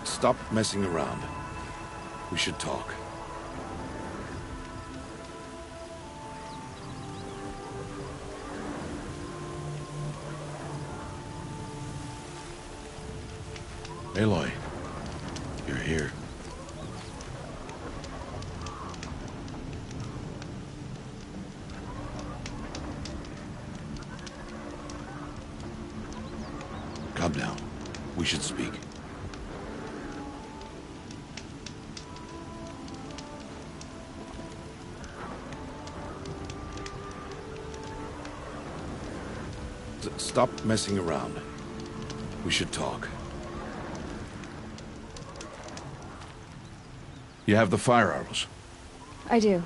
Stop messing around. We should talk. Aloy, you're here. Calm down. We should speak. Stop messing around. We should talk. You have the fire arrows? I do.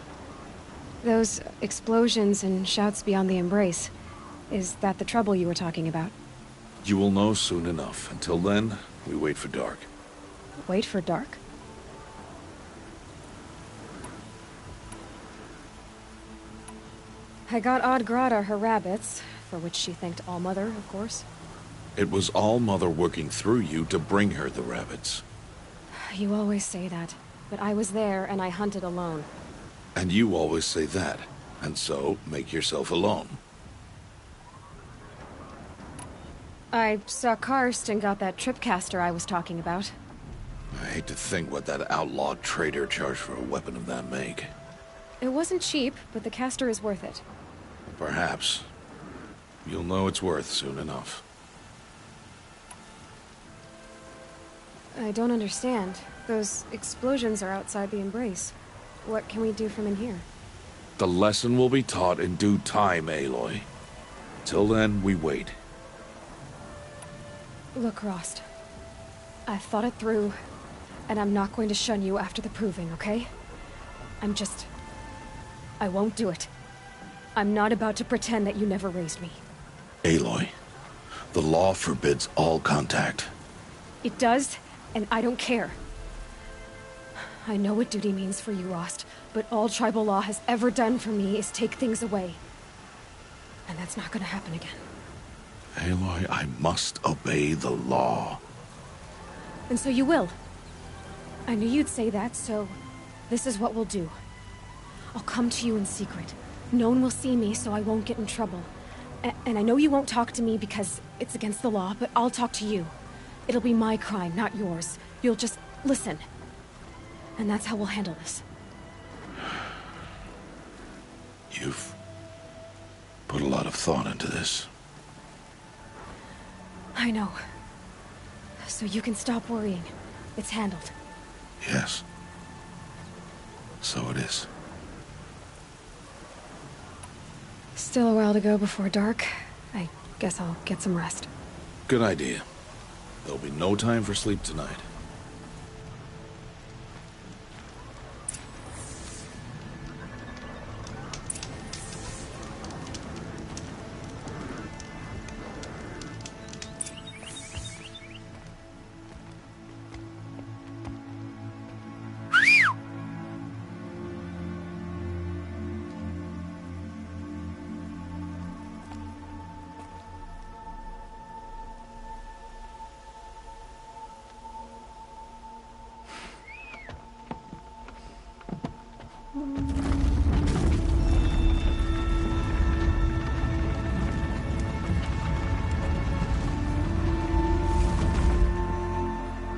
Those explosions and shouts beyond the embrace. Is that the trouble you were talking about? You will know soon enough. Until then, we wait for dark. Wait for dark? I got Odd Grata her rabbits, for which she thanked Allmother, of course. It was Allmother working through you to bring her the rabbits. You always say that, but I was there and I hunted alone. And you always say that, and so make yourself alone. I saw Karst and got that tripcaster I was talking about. I hate to think what that outlawed trader charged for a weapon of that make. It wasn't cheap, but the caster is worth it. Perhaps. You'll know it's worth soon enough. I don't understand. Those explosions are outside the embrace. What can we do from in here? The lesson will be taught in due time, Aloy. Till then, we wait. Look, Rost. I've thought it through, and I'm not going to shun you after the proving, okay? I won't do it. I'm not about to pretend that you never raised me. Aloy, the law forbids all contact. It does, and I don't care. I know what duty means for you, Rost, but all tribal law has ever done for me is take things away. And that's not gonna happen again. Aloy, I must obey the law. And so you will. I knew you'd say that, so this is what we'll do. I'll come to you in secret. No one will see me, so I won't get in trouble. And I know you won't talk to me because it's against the law, but I'll talk to you. It'll be my crime, not yours. You'll just listen. And that's how we'll handle this. You've put a lot of thought into this. I know. So you can stop worrying. It's handled. Yes. So it is. Still a while to go before dark. I guess I'll get some rest. Good idea. There'll be no time for sleep tonight.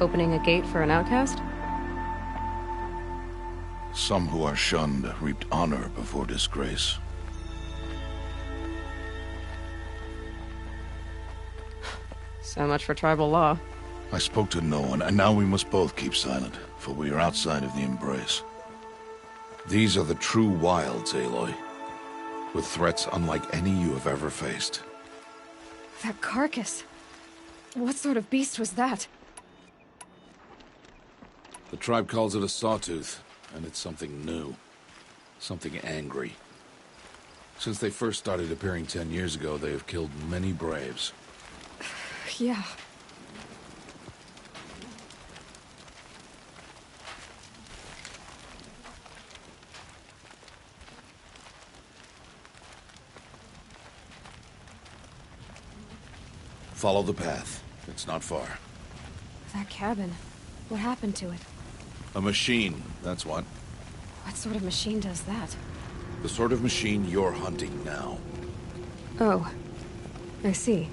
Opening a gate for an outcast? Some who are shunned reaped honor before disgrace. So much for tribal law. I spoke to no one, and now we must both keep silent, for we are outside of the embrace. These are the true wilds, Aloy, with threats unlike any you have ever faced. That carcass. What sort of beast was that? The tribe calls it a sawtooth, and it's something new. Something angry. Since they first started appearing 10 years ago, they have killed many braves. Yeah. Follow the path. It's not far. That cabin. What happened to it? A machine, that's what. What sort of machine does that? The sort of machine you're hunting now. Oh, I see.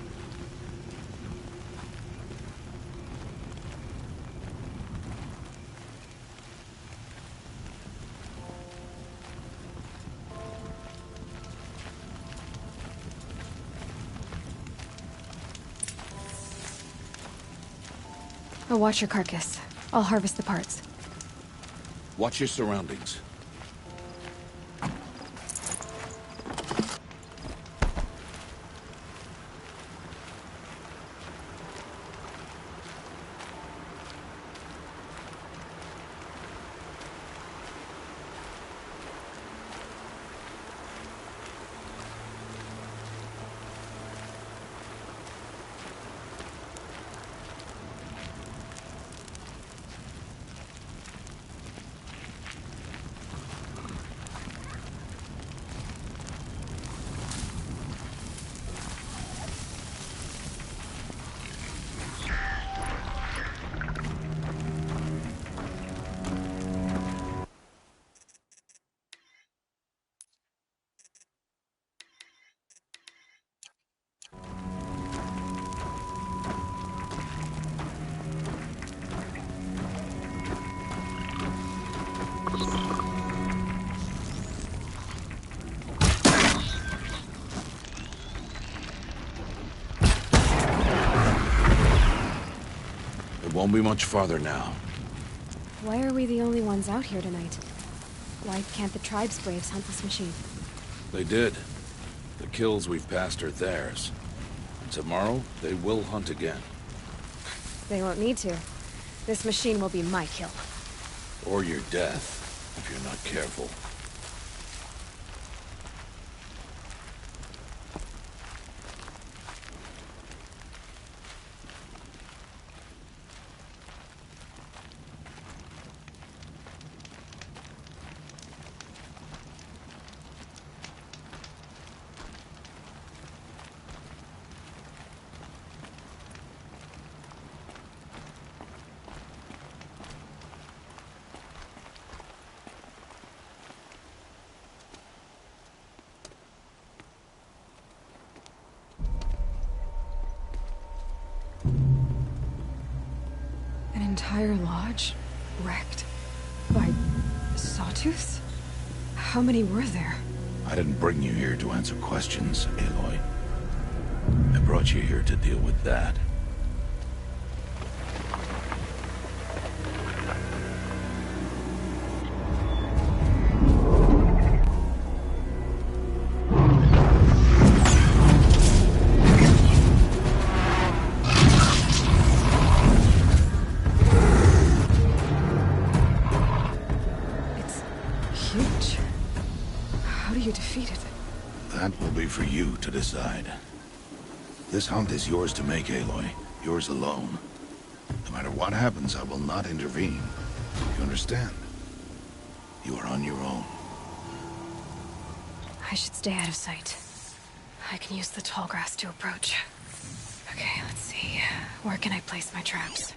I'll watch your carcass. I'll harvest the parts. Watch your surroundings. Won't be much farther now. Why are we the only ones out here tonight? Why can't the tribe's braves hunt this machine? They did. The kills we've passed are theirs. And tomorrow, they will hunt again. They won't need to. This machine will be my kill. Or your death, if you're not careful. An entire lodge wrecked by sawtooths? How many were there? I didn't bring you here to answer questions, Aloy. I brought you here to deal with that. Huge. How do you defeat it? That will be for you to decide. This hunt is yours to make, Aloy. Yours alone. No matter what happens, I will not intervene. You understand? You are on your own. I should stay out of sight. I can use the tall grass to approach. Okay, let's see. Where can I place my traps?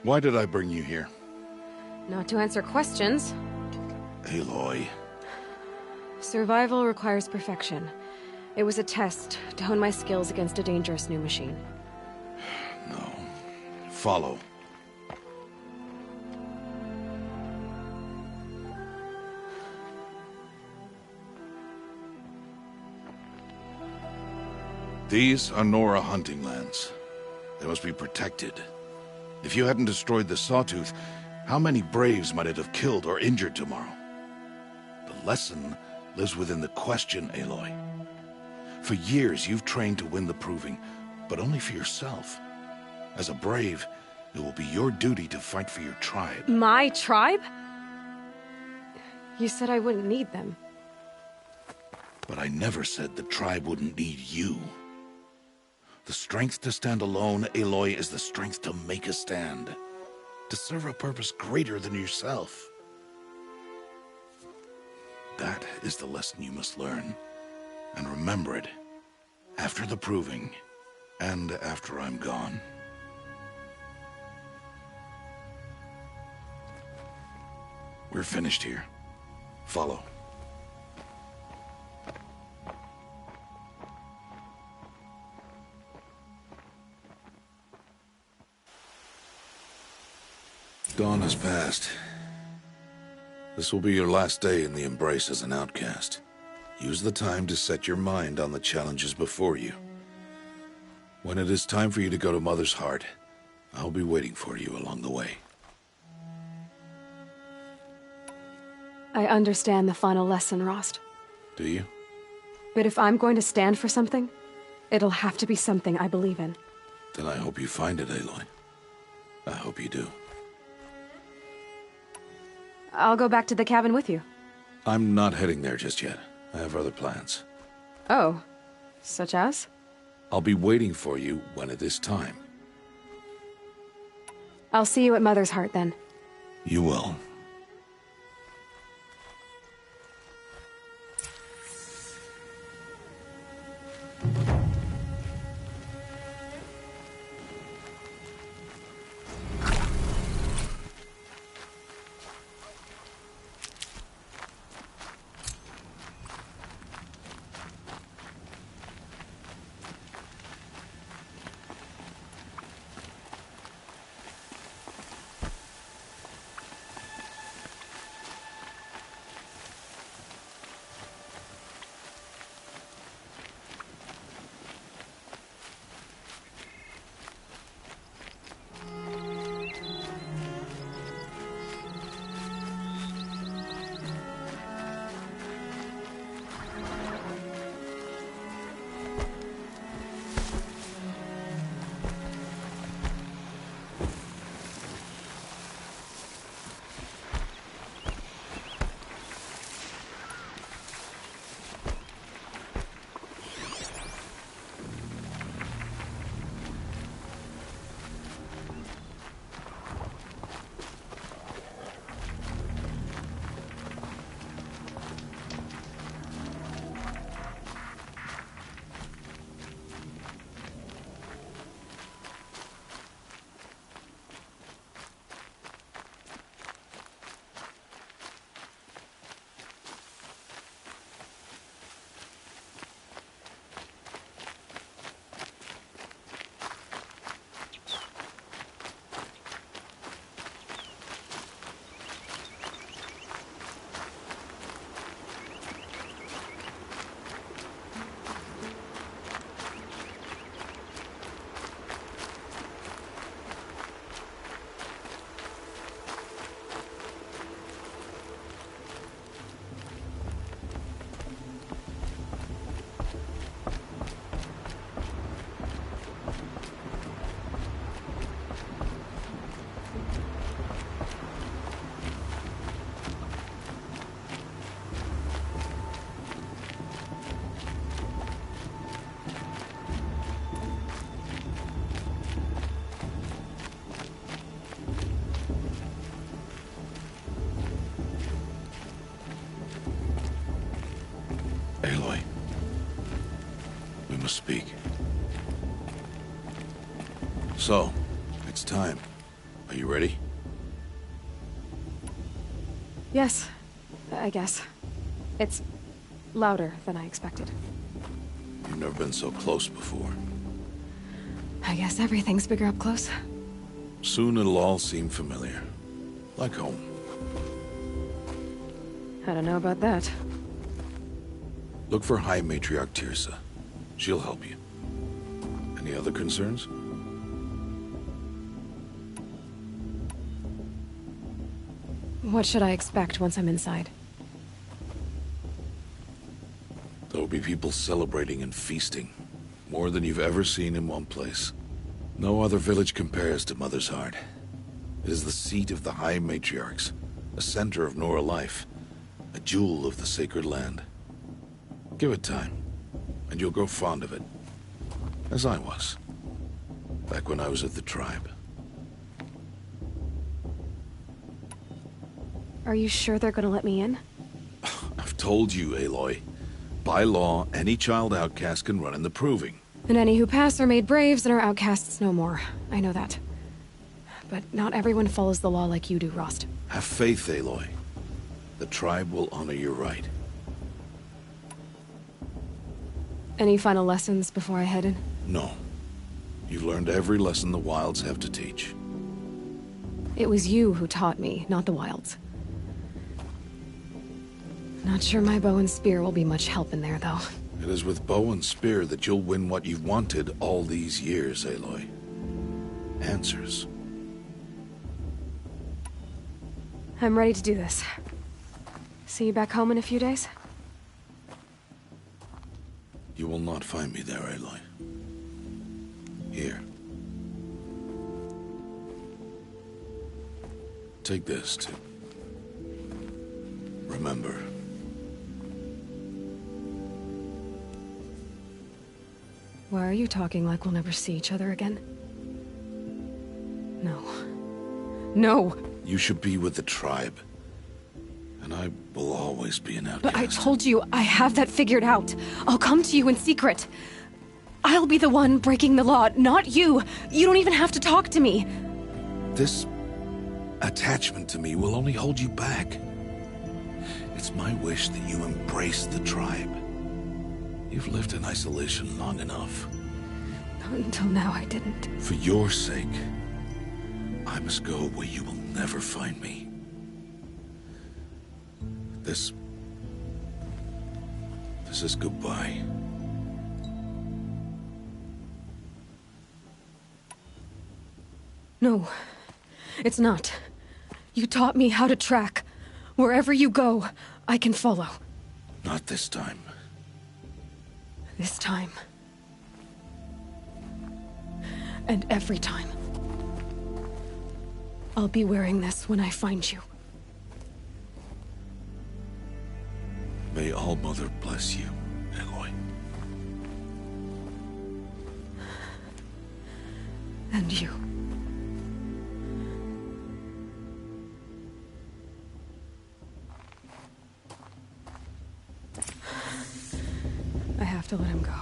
Why did I bring you here? Not to answer questions. Aloy. Survival requires perfection. It was a test to hone my skills against a dangerous new machine. No. Follow. These are Nora hunting lands. They must be protected. If you hadn't destroyed the Sawtooth, how many Braves might it have killed or injured tomorrow? The lesson lives within the question, Aloy. For years, you've trained to win the Proving, but only for yourself. As a Brave, it will be your duty to fight for your tribe. My tribe? You said I wouldn't need them. But I never said the tribe wouldn't need you. The strength to stand alone, Aloy, is the strength to make a stand. To serve a purpose greater than yourself. That is the lesson you must learn. And remember it. After the Proving. And after I'm gone. We're finished here. Follow. Dawn has passed. This will be your last day in the Embrace as an outcast. Use the time to set your mind on the challenges before you. When it is time for you to go to Mother's Heart, I'll be waiting for you along the way. I understand the final lesson, Rost. Do you? But if I'm going to stand for something, it'll have to be something I believe in. Then I hope you find it, Aloy. I hope you do. I'll go back to the cabin with you. I'm not heading there just yet. I have other plans. Oh. Such as? I'll be waiting for you when it is time. I'll see you at Mother's Heart, then. You will. Aloy, we must speak. So, it's time. Are you ready? Yes, I guess. It's louder than I expected. You've never been so close before. I guess everything's bigger up close. Soon it'll all seem familiar. Like home. I don't know about that. Look for High Matriarch Tirsa. She'll help you. Any other concerns? What should I expect once I'm inside? There'll be people celebrating and feasting. More than you've ever seen in one place. No other village compares to Mother's Heart. It is the seat of the High Matriarchs, a center of Nora life, a jewel of the sacred land. Give it time, and you'll grow fond of it. As I was, back when I was at the tribe. Are you sure they're gonna let me in? I've told you, Aloy. By law, any child outcast can run in the Proving. And any who pass are made braves and are outcasts no more. I know that. But not everyone follows the law like you do, Rost. Have faith, Aloy. The tribe will honor your right. Any final lessons before I head in? No. You've learned every lesson the Wilds have to teach. It was you who taught me, not the Wilds. Not sure my bow and spear will be much help in there, though. It is with bow and spear that you'll win what you've wanted all these years, Aloy. Answers. I'm ready to do this. See you back home in a few days? You will not find me there, Aloy. Here. Take this, to remember. Why are you talking like we'll never see each other again? No. No! You should be with the tribe. And I will always be an outcast. But I told you, I have that figured out. I'll come to you in secret. I'll be the one breaking the law, not you. You don't even have to talk to me. This attachment to me will only hold you back. It's my wish that you embrace the tribe. You've lived in isolation long enough. Until now, I didn't. For your sake, I must go where you will never find me. This is goodbye. No, it's not. You taught me how to track. Wherever you go, I can follow. Not this time. This time. And every time. I'll be wearing this when I find you. May All-Mother bless you, Aloy. And you. I have to let him go.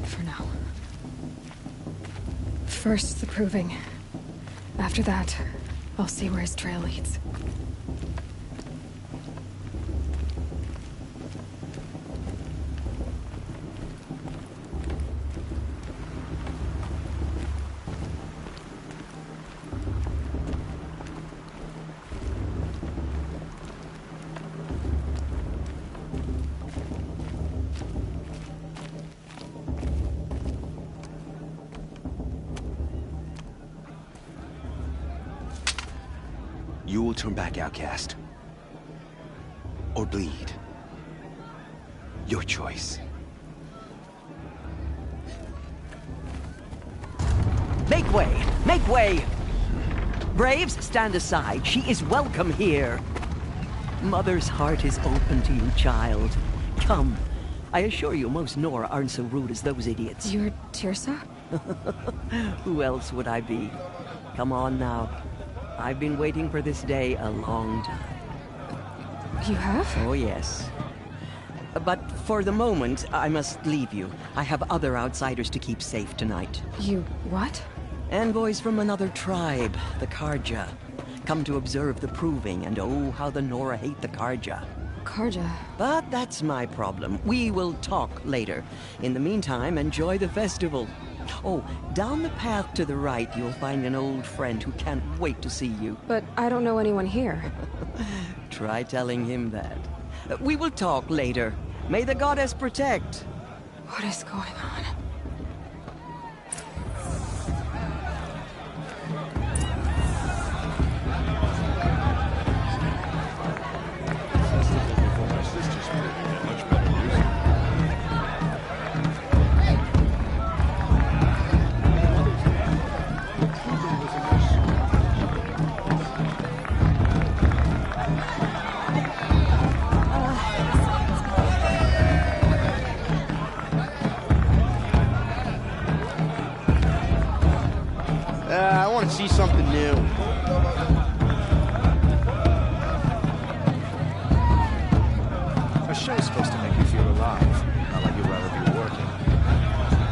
For now. First, the Proving. After that, I'll see where his trail leads. You will turn back, outcast. Or bleed. Your choice. Make way! Make way! Braves, stand aside. She is welcome here. Mother's heart is open to you, child. Come. I assure you, most Nora aren't so rude as those idiots. You're Tirsa? Who else would I be? Come on now. I've been waiting for this day a long time. You have? Oh, yes. But for the moment, I must leave you. I have other outsiders to keep safe tonight. You what? Envoys from another tribe, the Karja. Come to observe the proving, and oh, how the Nora hate the Karja. Karja. But that's my problem. We will talk later. In the meantime, enjoy the festival. Oh, down the path to the right, you'll find an old friend who can't wait to see you. But I don't know anyone here. Try telling him that. We will talk later. May the goddess protect. What is going on? I want to see something new. A show's supposed to make you feel alive, not like you'd rather be working.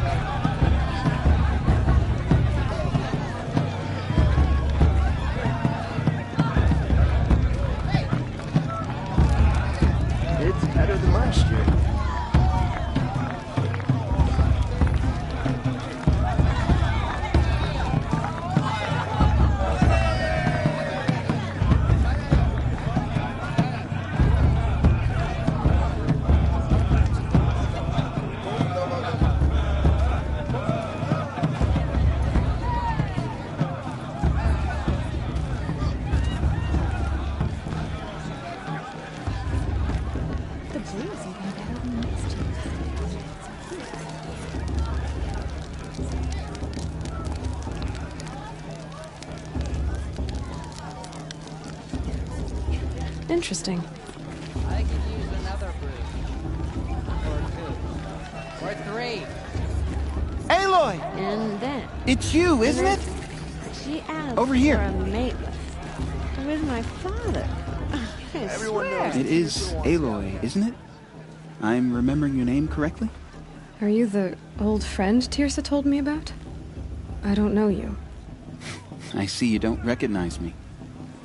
It's better than last year. Interesting. I could use another brew. Or 2. Or 3. Aloy! And then It's you, isn't it? she asked Over here. for a mate with my father. I Everyone swear. knows. It is Aloy, isn't it? I'm remembering your name correctly? Are you the old friend Tirsa told me about? I don't know you. I see you don't recognize me.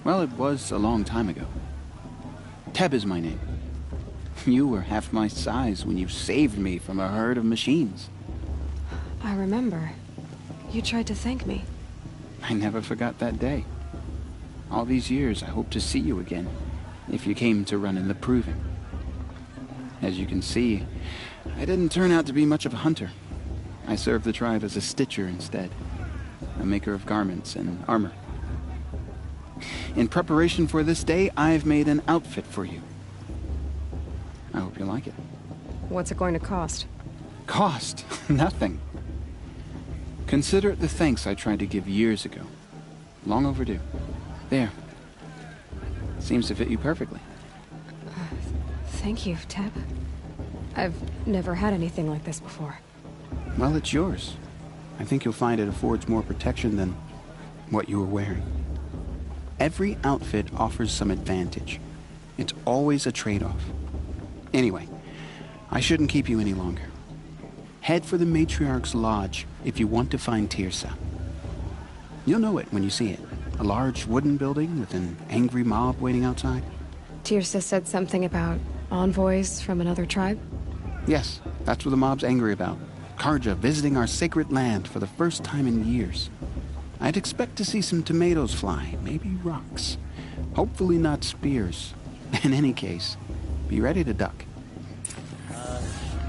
Well, it was a long time ago. Teb is my name. You were half my size when you saved me from a herd of machines. I remember. You tried to thank me. I never forgot that day. All these years, I hope to see you again, if you came to run in the proving. As you can see, I didn't turn out to be much of a hunter. I served the tribe as a stitcher instead, a maker of garments and armor. In preparation for this day, I've made an outfit for you. I hope you like it. What's it going to cost? Cost? Nothing. Consider it the thanks I tried to give years ago. Long overdue. There. Seems to fit you perfectly. Thank you, Teb. I've never had anything like this before. Well, it's yours. I think you'll find it affords more protection than what you were wearing. Every outfit offers some advantage. It's always a trade-off. Anyway, I shouldn't keep you any longer. Head for the Matriarch's Lodge if you want to find Tirsa. You'll know it when you see it. A large wooden building with an angry mob waiting outside. Tirsa said something about envoys from another tribe? Yes, that's what the mob's angry about. Karja visiting our sacred land for the first time in years. I'd expect to see some tomatoes fly, maybe rocks. Hopefully not spears. In any case, be ready to duck.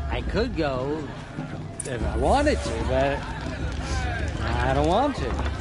I could go if I wanted to, but I don't want to.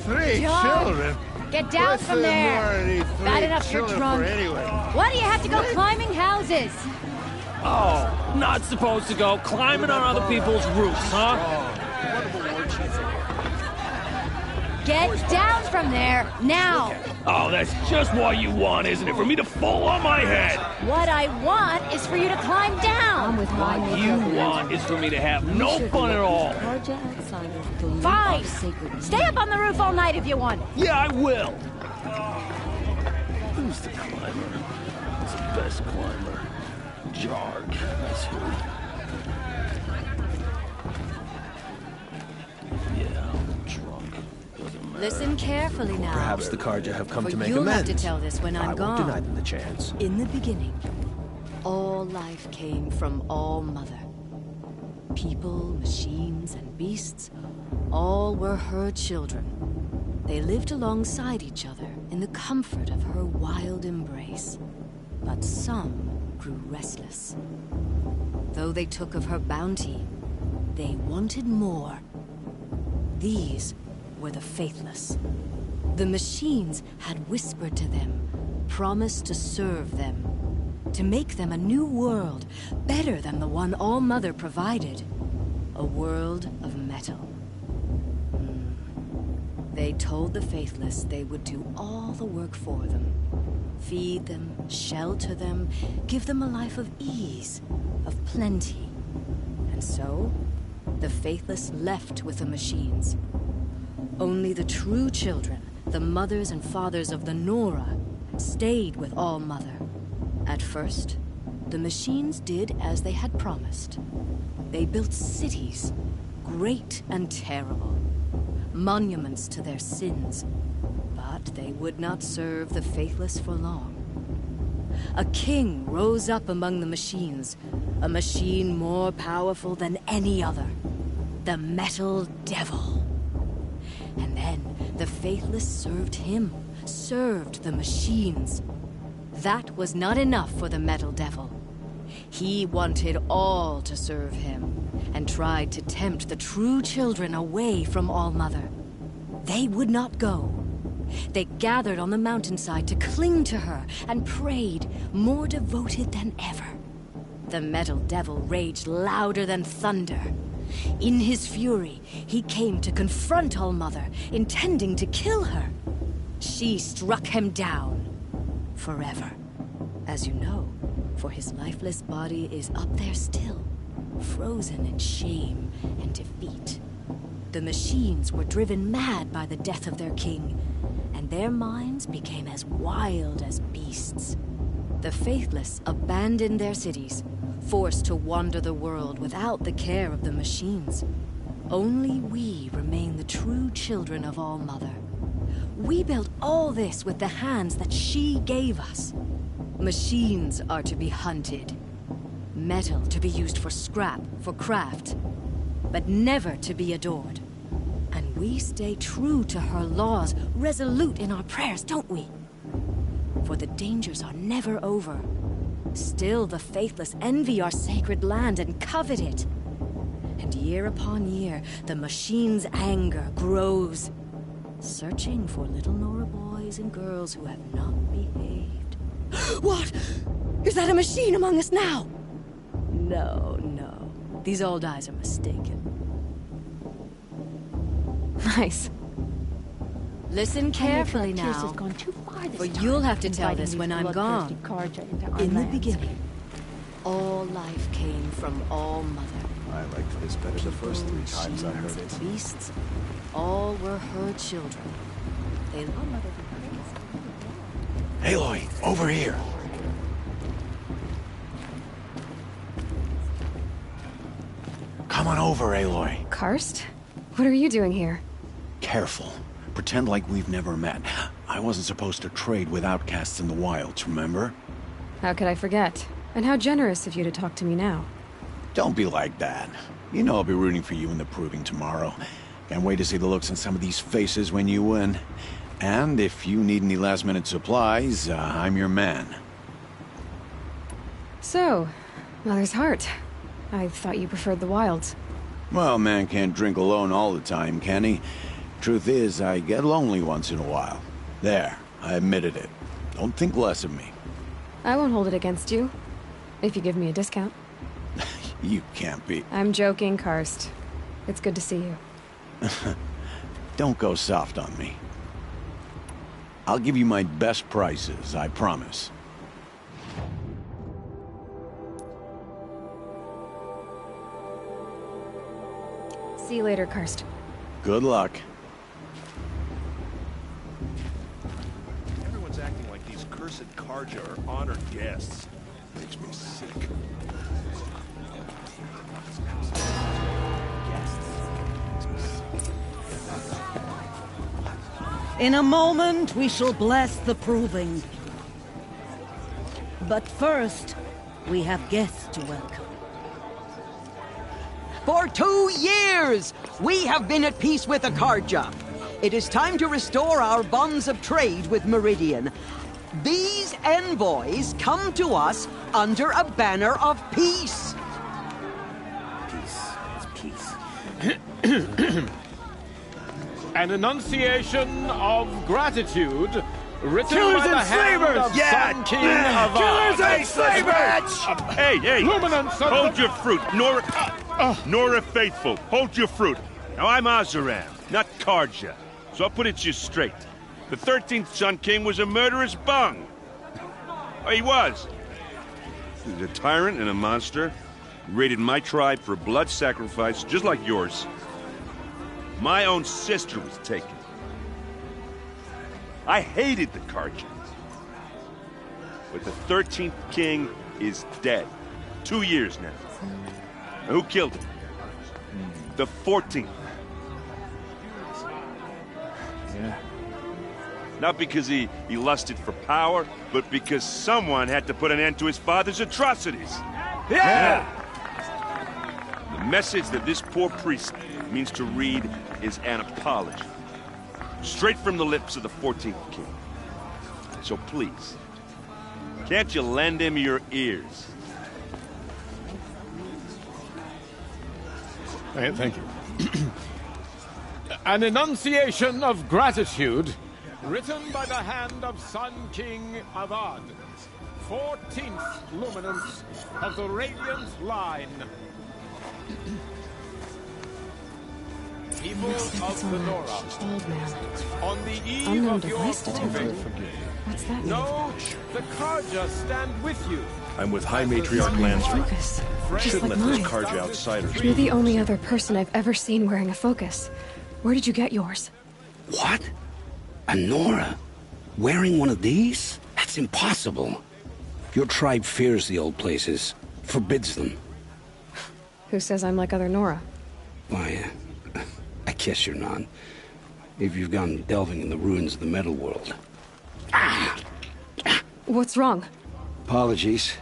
3 John, children? get down What's from the there. more than Bad 3 enough you're children drunk. for anyway? Why do you have to go climbing houses? Oh, not supposed to go climbing on other people's roofs, huh? Get down from there, now! Oh, that's just what you want, isn't it? For me to fall on my head! What I want is for you to climb down! What you want is for me to have no fun at all. Fine! Stay up on the roof all night if you want. Yeah, I will! Who's the climber? Who's the best climber? Jarg, that's who. Yeah, I'm drunk. Doesn't matter. Listen carefully now. Perhaps the Karja have come For to make you'll amends. have to tell this when I'm I gone. won't deny them the chance. In the beginning, all life came from All Mother. People, machines, and beasts, all were her children. They lived alongside each other in the comfort of her wild embrace. But some grew restless. Though they took of her bounty, they wanted more. These were the faithless. The machines had whispered to them, promised to serve them, to make them a new world, better than the one All-Mother provided. A world of metal. They told the faithless they would do all the work for them. Feed them, shelter them, give them a life of ease, of plenty. And so, the faithless left with the machines. Only the true children, the mothers and fathers of the Nora, stayed with All-Mother. At first, the machines did as they had promised. They built cities, great and terrible, monuments to their sins. But they would not serve the faithless for long. A king rose up among the machines, a machine more powerful than any other, the Metal Devil. And then the faithless served him, served the machines. That was not enough for the Metal Devil. He wanted all to serve him, and tried to tempt the true children away from All-Mother. They would not go. They gathered on the mountainside to cling to her, and prayed, more devoted than ever. The Metal Devil raged louder than thunder. In his fury, he came to confront All-Mother, intending to kill her. She struck him down. Forever. As you know, for his lifeless body is up there still, frozen in shame and defeat. The machines were driven mad by the death of their king, and their minds became as wild as beasts. The faithless abandoned their cities, forced to wander the world without the care of the machines. Only we remain the true children of All-Mother. We built all this with the hands that she gave us. Machines are to be hunted. Metal to be used for scrap, for craft. But never to be adored. And we stay true to her laws, resolute in our prayers, don't we? For the dangers are never over. Still the faithless envy our sacred land and covet it. And year upon year, the machine's anger grows, searching for little Nora boys and girls who have not behaved. What? Is that a machine among us now? No, no. These old eyes are mistaken. Nice. Listen carefully now, for you'll have to tell this when I'm gone. In the beginning, all life came from All-Mother. I liked this better the first 3 times I heard it. Beasts, all were her children. They Aloy, over here. Come on over, Aloy. Karst? What are you doing here? Careful. Pretend like we've never met. I wasn't supposed to trade with outcasts in the wilds, remember? How could I forget? And how generous of you to talk to me now. Don't be like that. You know I'll be rooting for you in the proving tomorrow. Can't wait to see the looks on some of these faces when you win. And if you need any last-minute supplies, I'm your man. So, Mother's Heart. I thought you preferred the wilds. Well, man can't drink alone all the time, can he? Truth is, I get lonely once in a while. There, I admitted it. Don't think less of me. I won't hold it against you, if you give me a discount. You can't be... I'm joking, Karst. It's good to see you. Don't go soft on me. I'll give you my best prices, I promise. See you later, Karst. Good luck. Everyone's acting like these cursed Karja are honored guests. Makes me sick. In a moment, we shall bless the proving. But first, we have guests to welcome. For 2 years, we have been at peace with the Karja. It is time to restore our bonds of trade with Meridian. These envoys come to us under a banner of peace. Peace. It's peace. An enunciation of gratitude written Killers by the and hand slavers! of Yeah! Sun King of Killers Ard. and slavers! Hey, hey! Luminance of Hold the- your fruit, Nora Faithful. Hold your fruit. Now I'm Azaram, not Karja, so I'll put it to you straight. The 13th Sun King was a murderous bung. Oh, he was. He was a tyrant and a monster. He raided my tribe for blood sacrifice, just like yours. My own sister was taken. I hated the Karja. But the 13th king is dead. 2 years now. Now, who killed him? The 14th. Yeah. Not because he lusted for power, but because someone had to put an end to his father's atrocities. Yeah! The message that this poor priest means to read is an apology. Straight from the lips of the 14th king. So please, can't you lend him your ears? Thank you. An enunciation of gratitude written by the hand of Sun King Avad, 14th luminance of the Radiant Line. People of the Nora, Old man. on the eve Unknown of your device detected. proving, What's that mean? know the Karja stand with you. I'm with High Matriarch Lansford. Focus. We Just shouldn't like let mine. those Karja outsiders... You're the only other person I've ever seen wearing a focus. Where did you get yours? What? A Nora? Wearing one of these? That's impossible. Your tribe fears the old places, forbids them. Who says I'm like other Nora? Why, I guess you're not. If you've gone delving in the ruins of the metal world. What's wrong? Apologies.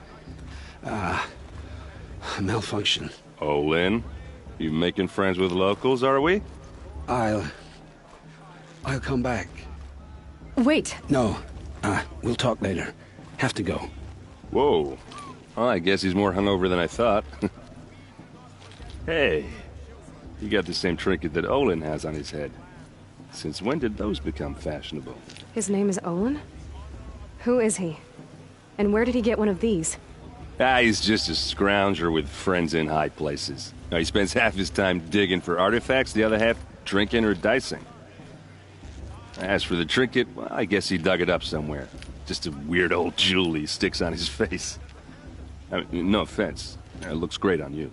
Malfunction. Oh, Lynn? You making friends with locals, are we? I'll come back. Wait. No. We'll talk later. Have to go. Whoa. Well, I guess he's more hungover than I thought. Hey, you got the same trinket that Olin has on his head. Since when did those become fashionable? His name is Olin? Who is he? And where did he get one of these? He's just a scrounger with friends in high places. Now, he spends half his time digging for artifacts, the other half drinking or dicing. As for the trinket, well, I guess he dug it up somewhere. Just a weird old jewel he sticks on his face. I mean, no offense. It looks great on you.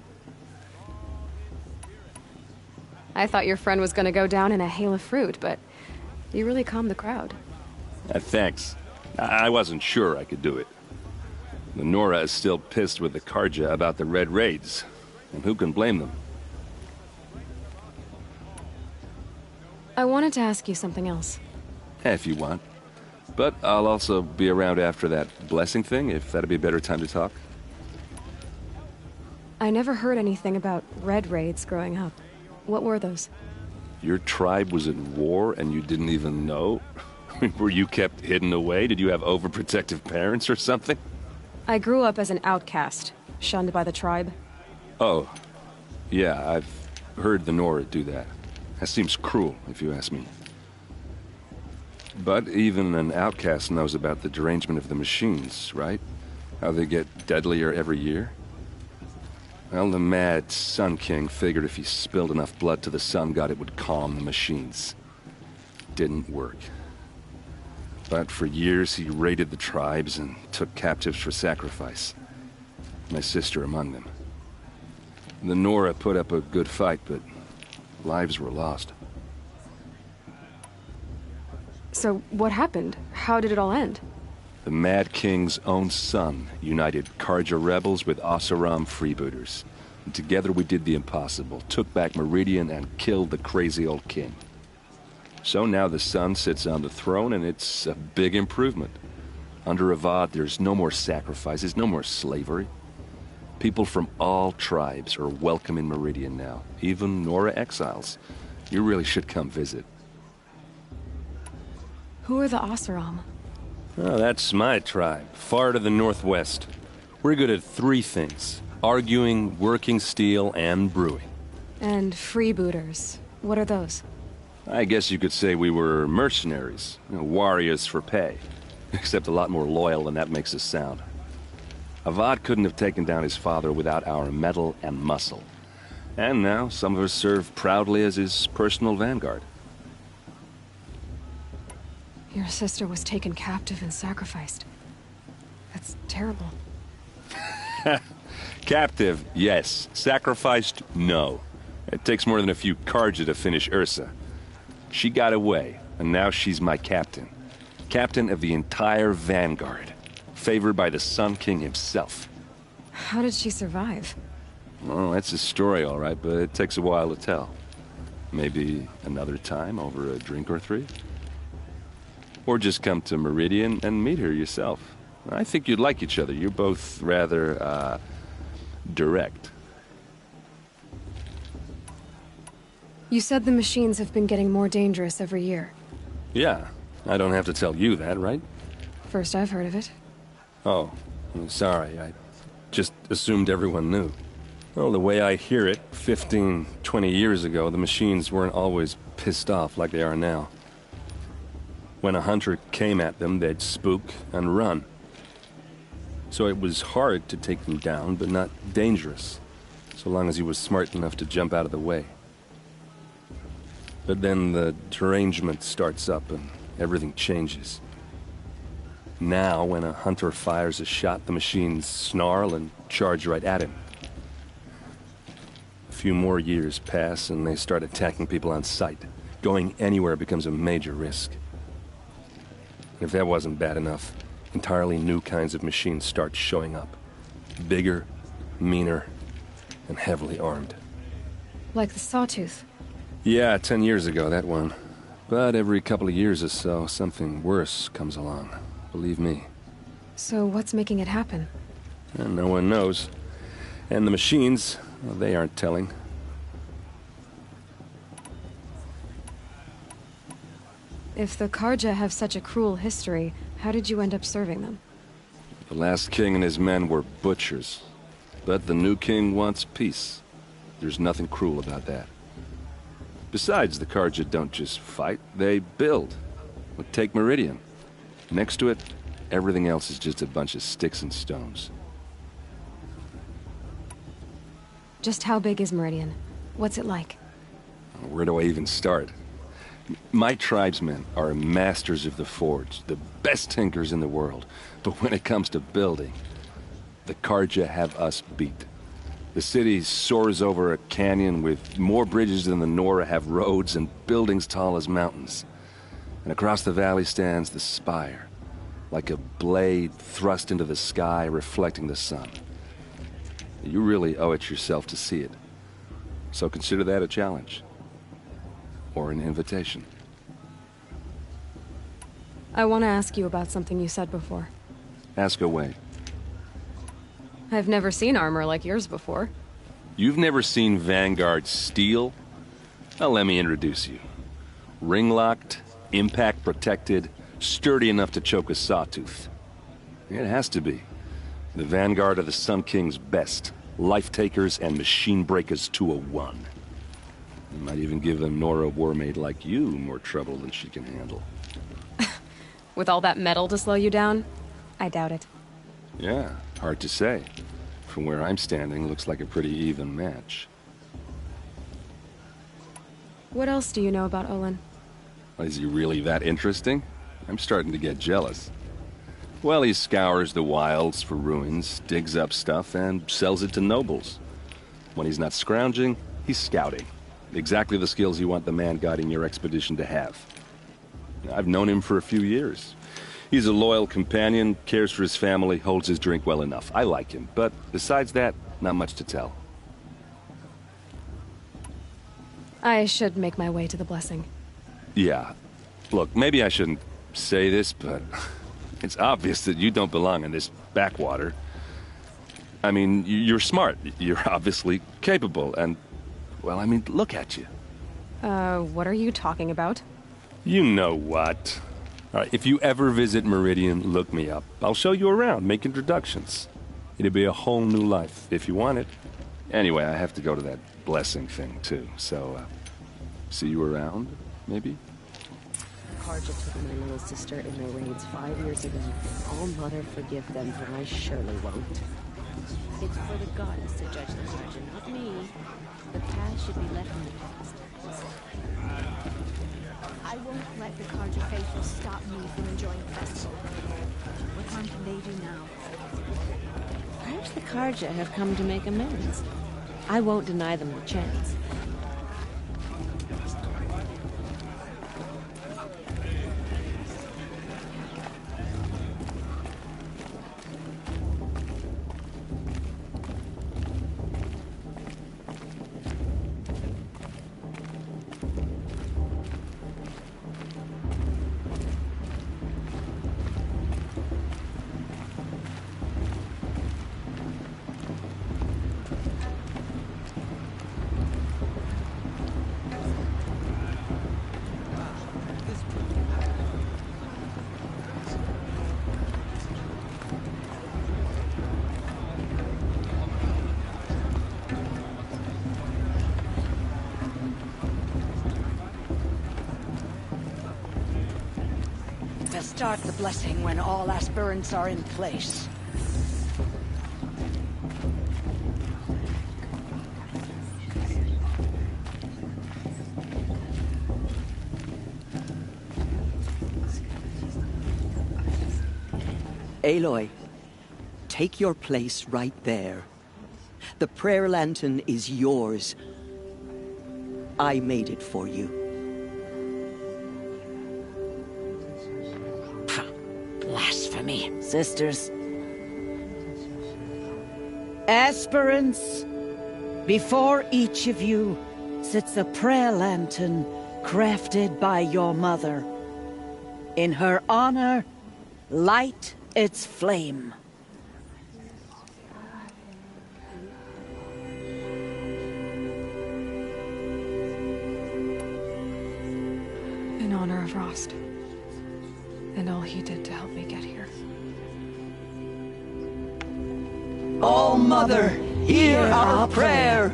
I thought your friend was gonna go down in a hail of fruit, but you really calmed the crowd. Thanks. I wasn't sure I could do it. The Nora is still pissed with the Karja about the Red Raids. And who can blame them? I wanted to ask you something else. If you want. But I'll also be around after that blessing thing, if that'd be a better time to talk. I never heard anything about Red Raids growing up. What were those? Your tribe was in war and you didn't even know? Were you kept hidden away? Did you have overprotective parents or something? I grew up as an outcast, shunned by the tribe. Oh. Yeah, I've heard the Nora do that. That seems cruel, if you ask me. But even an outcast knows about the derangement of the machines, right? How they get deadlier every year? Well, the mad Sun King figured if he spilled enough blood to the Sun God, it would calm the machines. Didn't work. But for years, he raided the tribes and took captives for sacrifice. My sister among them. The Nora put up a good fight, but lives were lost. So, what happened? How did it all end? The Mad King's own son united Karja rebels with Oseram freebooters. And together we did the impossible, took back Meridian and killed the crazy old king. So now the son sits on the throne and it's a big improvement. Under Avad, there's no more sacrifices, no more slavery. People from all tribes are welcome in Meridian now, even Nora exiles. You really should come visit. Who are the Oseram? Oh, that's my tribe, far to the northwest. We're good at 3 things: arguing, working steel, and brewing. And freebooters. What are those? I guess you could say we were mercenaries, warriors for pay. Except a lot more loyal than that makes us sound. Avad couldn't have taken down his father without our metal and muscle. And now some of us serve proudly as his personal vanguard. Your sister was taken captive and sacrificed. That's terrible. Captive, yes. Sacrificed, no. It takes more than a few Karja to finish Ursa. She got away, and now she's my captain. Captain of the entire vanguard. Favored by the Sun King himself. How did she survive? Well, that's a story, all right, but it takes a while to tell. Maybe another time over a drink or 3? Or just come to Meridian and meet her yourself. I think you'd like each other. You're both rather, direct. You said the machines have been getting more dangerous every year. Yeah, I don't have to tell you that, right? First I've heard of it. Oh, I'm sorry. I just assumed everyone knew. Well, the way I hear it, 15, 20 years ago, the machines weren't always pissed off like they are now. When a hunter came at them, they'd spook and run. So it was hard to take them down, but not dangerous, so long as he was smart enough to jump out of the way. But then the derangement starts up and everything changes. Now, when a hunter fires a shot, the machines snarl and charge right at him. A few more years pass and they start attacking people on sight. Going anywhere becomes a major risk. If that wasn't bad enough, entirely new kinds of machines start showing up. Bigger, meaner, and heavily armed. Like the Sawtooth? Yeah, 10 years ago, that one. But every couple of years or so, something worse comes along. Believe me. So what's making it happen? And no one knows. And the machines, well, they aren't telling. If the Karja have such a cruel history, how did you end up serving them? The last king and his men were butchers. But the new king wants peace. There's nothing cruel about that. Besides, the Karja don't just fight, they build. Take Meridian. Next to it, everything else is just a bunch of sticks and stones. Just how big is Meridian? What's it like? Where do I even start? My tribesmen are masters of the forge, the best tinkers in the world. But when it comes to building, the Karja have us beat. The city soars over a canyon with more bridges than the Nora have roads and buildings tall as mountains. And across the valley stands the spire, like a blade thrust into the sky reflecting the sun. You really owe it yourself to see it. So consider that a challenge. Or an invitation. I want to ask you about something you said before. Ask away. I've never seen armor like yours before. You've never seen Vanguard steel? Well, let me introduce you. Ring-locked, impact-protected, sturdy enough to choke a sawtooth. It has to be. The Vanguard of the Sun King's best. Life-takers and machine breakers to a one. It might even give a Nora warmaid like you more trouble than she can handle. With all that metal to slow you down? I doubt it. Yeah, hard to say. From where I'm standing, looks like a pretty even match. What else do you know about Olin? Is he really that interesting? I'm starting to get jealous. Well, he scours the wilds for ruins, digs up stuff, and sells it to nobles. When he's not scrounging, he's scouting. Exactly the skills you want the man guiding your expedition to have. I've known him for a few years. He's a loyal companion, cares for his family, holds his drink well enough. I like him, but besides that, not much to tell. I should make my way to the blessing. Yeah. Look, maybe I shouldn't say this, but it's obvious that you don't belong in this backwater. I mean, you're smart. You're obviously capable, and, well, I mean, look at you. What are you talking about? You know what. All right, if you ever visit Meridian, look me up. I'll show you around, make introductions. It'll be a whole new life, if you want it. Anyway, I have to go to that blessing thing, too, so, see you around, maybe? Karja took my little sister in their raids 5 years ago. All Mother forgive them, for I surely won't. It's for the goddess to judge the Karja, not me. The past should be left in the past. I won't let the Karja faithful stop me from enjoying the festival. What harm can they do now? Perhaps the Karja have come to make amends. I won't deny them the chance. Start the blessing when all aspirants are in place. Aloy, take your place right there. The prayer lantern is yours. I made it for you. Blasphemy, sisters. Aspirants, before each of you sits a prayer lantern crafted by your mother. In her honor, light its flame. In honor of Rost. And all he did to help me get here. Oh, Mother, hear our prayer.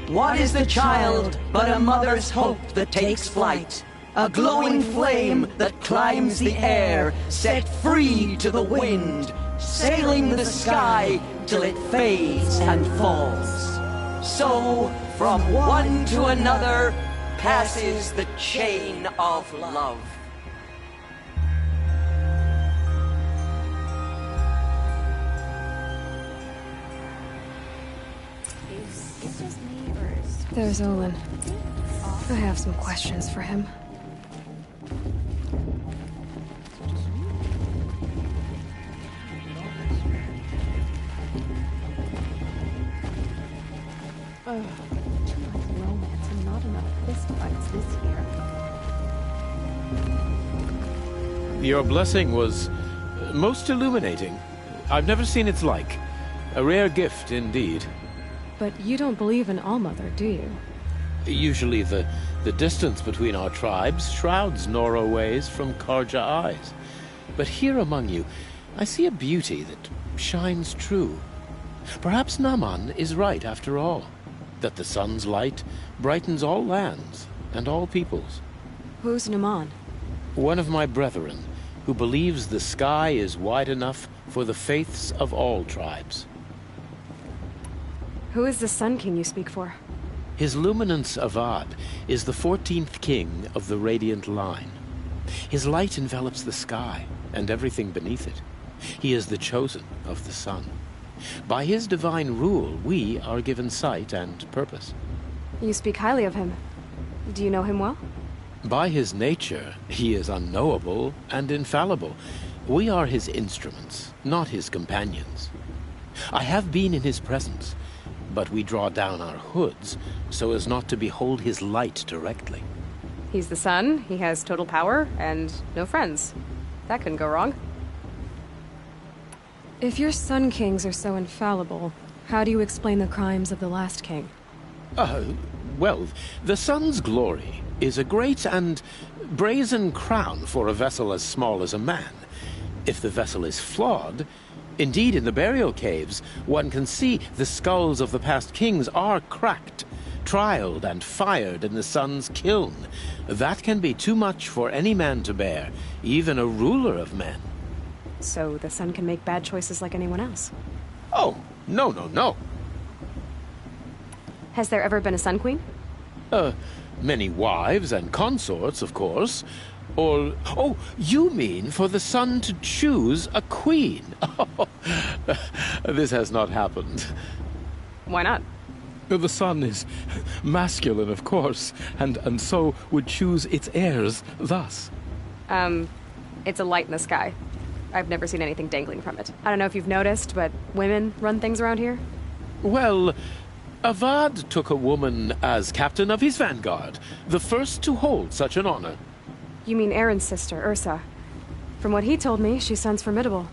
What is the child but a mother's hope that takes flight? A glowing flame that climbs the air, set free to the wind, sailing the sky till it fades and falls. So, from one to another, passes the chain of love. There's Olin. I have some questions for him. Too much romance and not enough fistfights this year. Your blessing was most illuminating. I've never seen its like. A rare gift indeed. But you don't believe in Allmother, do you? Usually the distance between our tribes shrouds Nora ways from Karja eyes. But here among you, I see a beauty that shines true. Perhaps Naman is right after all. that the sun's light brightens all lands and all peoples. Who's Naman? One of my brethren, who believes the sky is wide enough for the faiths of all tribes. Who is the Sun King you speak for? His Luminance Avad is the 14th king of the Radiant Line. His light envelops the sky and everything beneath it. He is the chosen of the sun. By his divine rule, we are given sight and purpose. You speak highly of him. Do you know him well? By his nature, he is unknowable and infallible. We are his instruments, not his companions. I have been in his presence, but we draw down our hoods so as not to behold his light directly. He's the sun, he has total power, and no friends. That couldn't go wrong. If your Sun Kings are so infallible, how do you explain the crimes of the last king? Well, the sun's glory is a great and brazen crown for a vessel as small as a man. If the vessel is flawed, indeed in the burial caves, one can see the skulls of the past kings are cracked, trialed and fired in the sun's kiln. That can be too much for any man to bear, even a ruler of men. So the sun can make bad choices like anyone else? Oh, no. Has there ever been a Sun Queen? Many wives and consorts, of course. Or, oh, you mean for the sun to choose a queen? This has not happened. Why not? The sun is masculine, of course, and so would choose its heirs thus. It's a light in the sky. I've never seen anything dangling from it. I don't know if you've noticed, but women run things around here. Well, Avad took a woman as captain of his vanguard, the first to hold such an honor. You mean Aaron's sister, Ursa. From what he told me, she sounds formidable.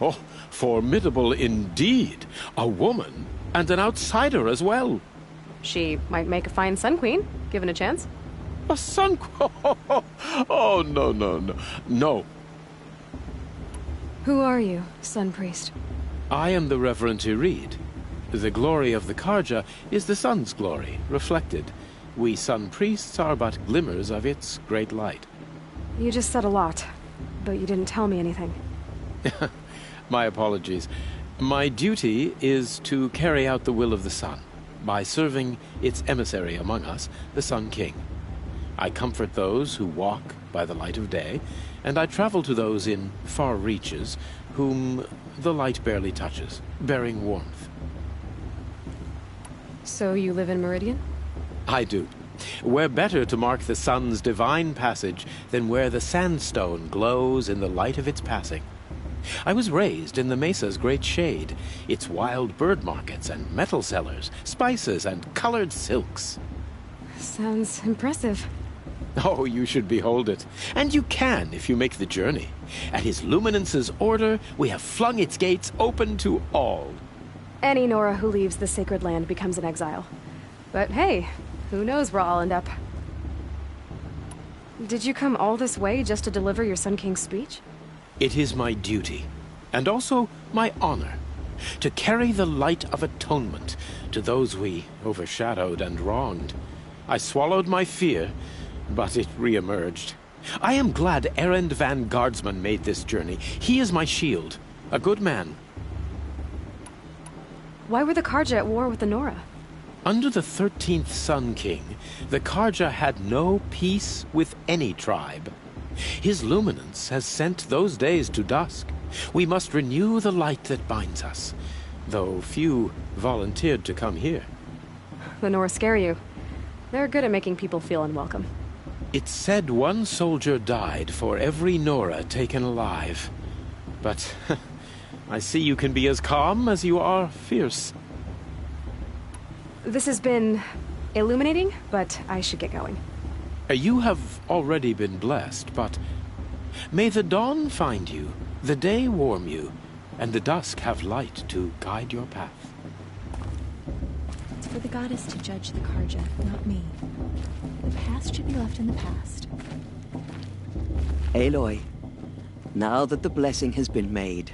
Oh, formidable indeed. A woman, and an outsider as well. She might make a fine Sun Queen, given a chance. A Sun Queen? Oh, no. Who are you, Sun Priest? I am the Reverend Irid. The glory of the Karja is the sun's glory, reflected. We Sun Priests are but glimmers of its great light. You just said a lot, but you didn't tell me anything. My apologies. My duty is to carry out the will of the sun, by serving its emissary among us, the Sun King. I comfort those who walk by the light of day, and I travel to those in far reaches whom the light barely touches, bearing warmth. So you live in Meridian? I do. Where better to mark the sun's divine passage than where the sandstone glows in the light of its passing. I was raised in the mesa's great shade, its wild bird markets and metal cellars, spices and colored silks. Sounds impressive. Oh, you should behold it. And you can if you make the journey. At his luminance's order, we have flung its gates open to all. Any Nora who leaves the sacred land becomes an exile. But hey, who knows where I'll end up. Did you come all this way just to deliver your Sun King's speech? It is my duty, and also my honor, to carry the light of atonement to those we overshadowed and wronged. I swallowed my fear, but it re-emerged. I am glad Erend Van Guardsman made this journey. He is my shield, a good man. Why were the Karja at war with the Nora? Under the 13th Sun King, the Karja had no peace with any tribe. His luminance has sent those days to dusk. We must renew the light that binds us, though few volunteered to come here. The Nora scare you. They're good at making people feel unwelcome. It's said one soldier died for every Nora taken alive. But I see you can be as calm as you are fierce. This has been illuminating, but I should get going. You have already been blessed, but may the dawn find you, the day warm you, and the dusk have light to guide your path. It's for the goddess to judge the Karja, not me. The past should be left in the past. Aloy, now that the blessing has been made,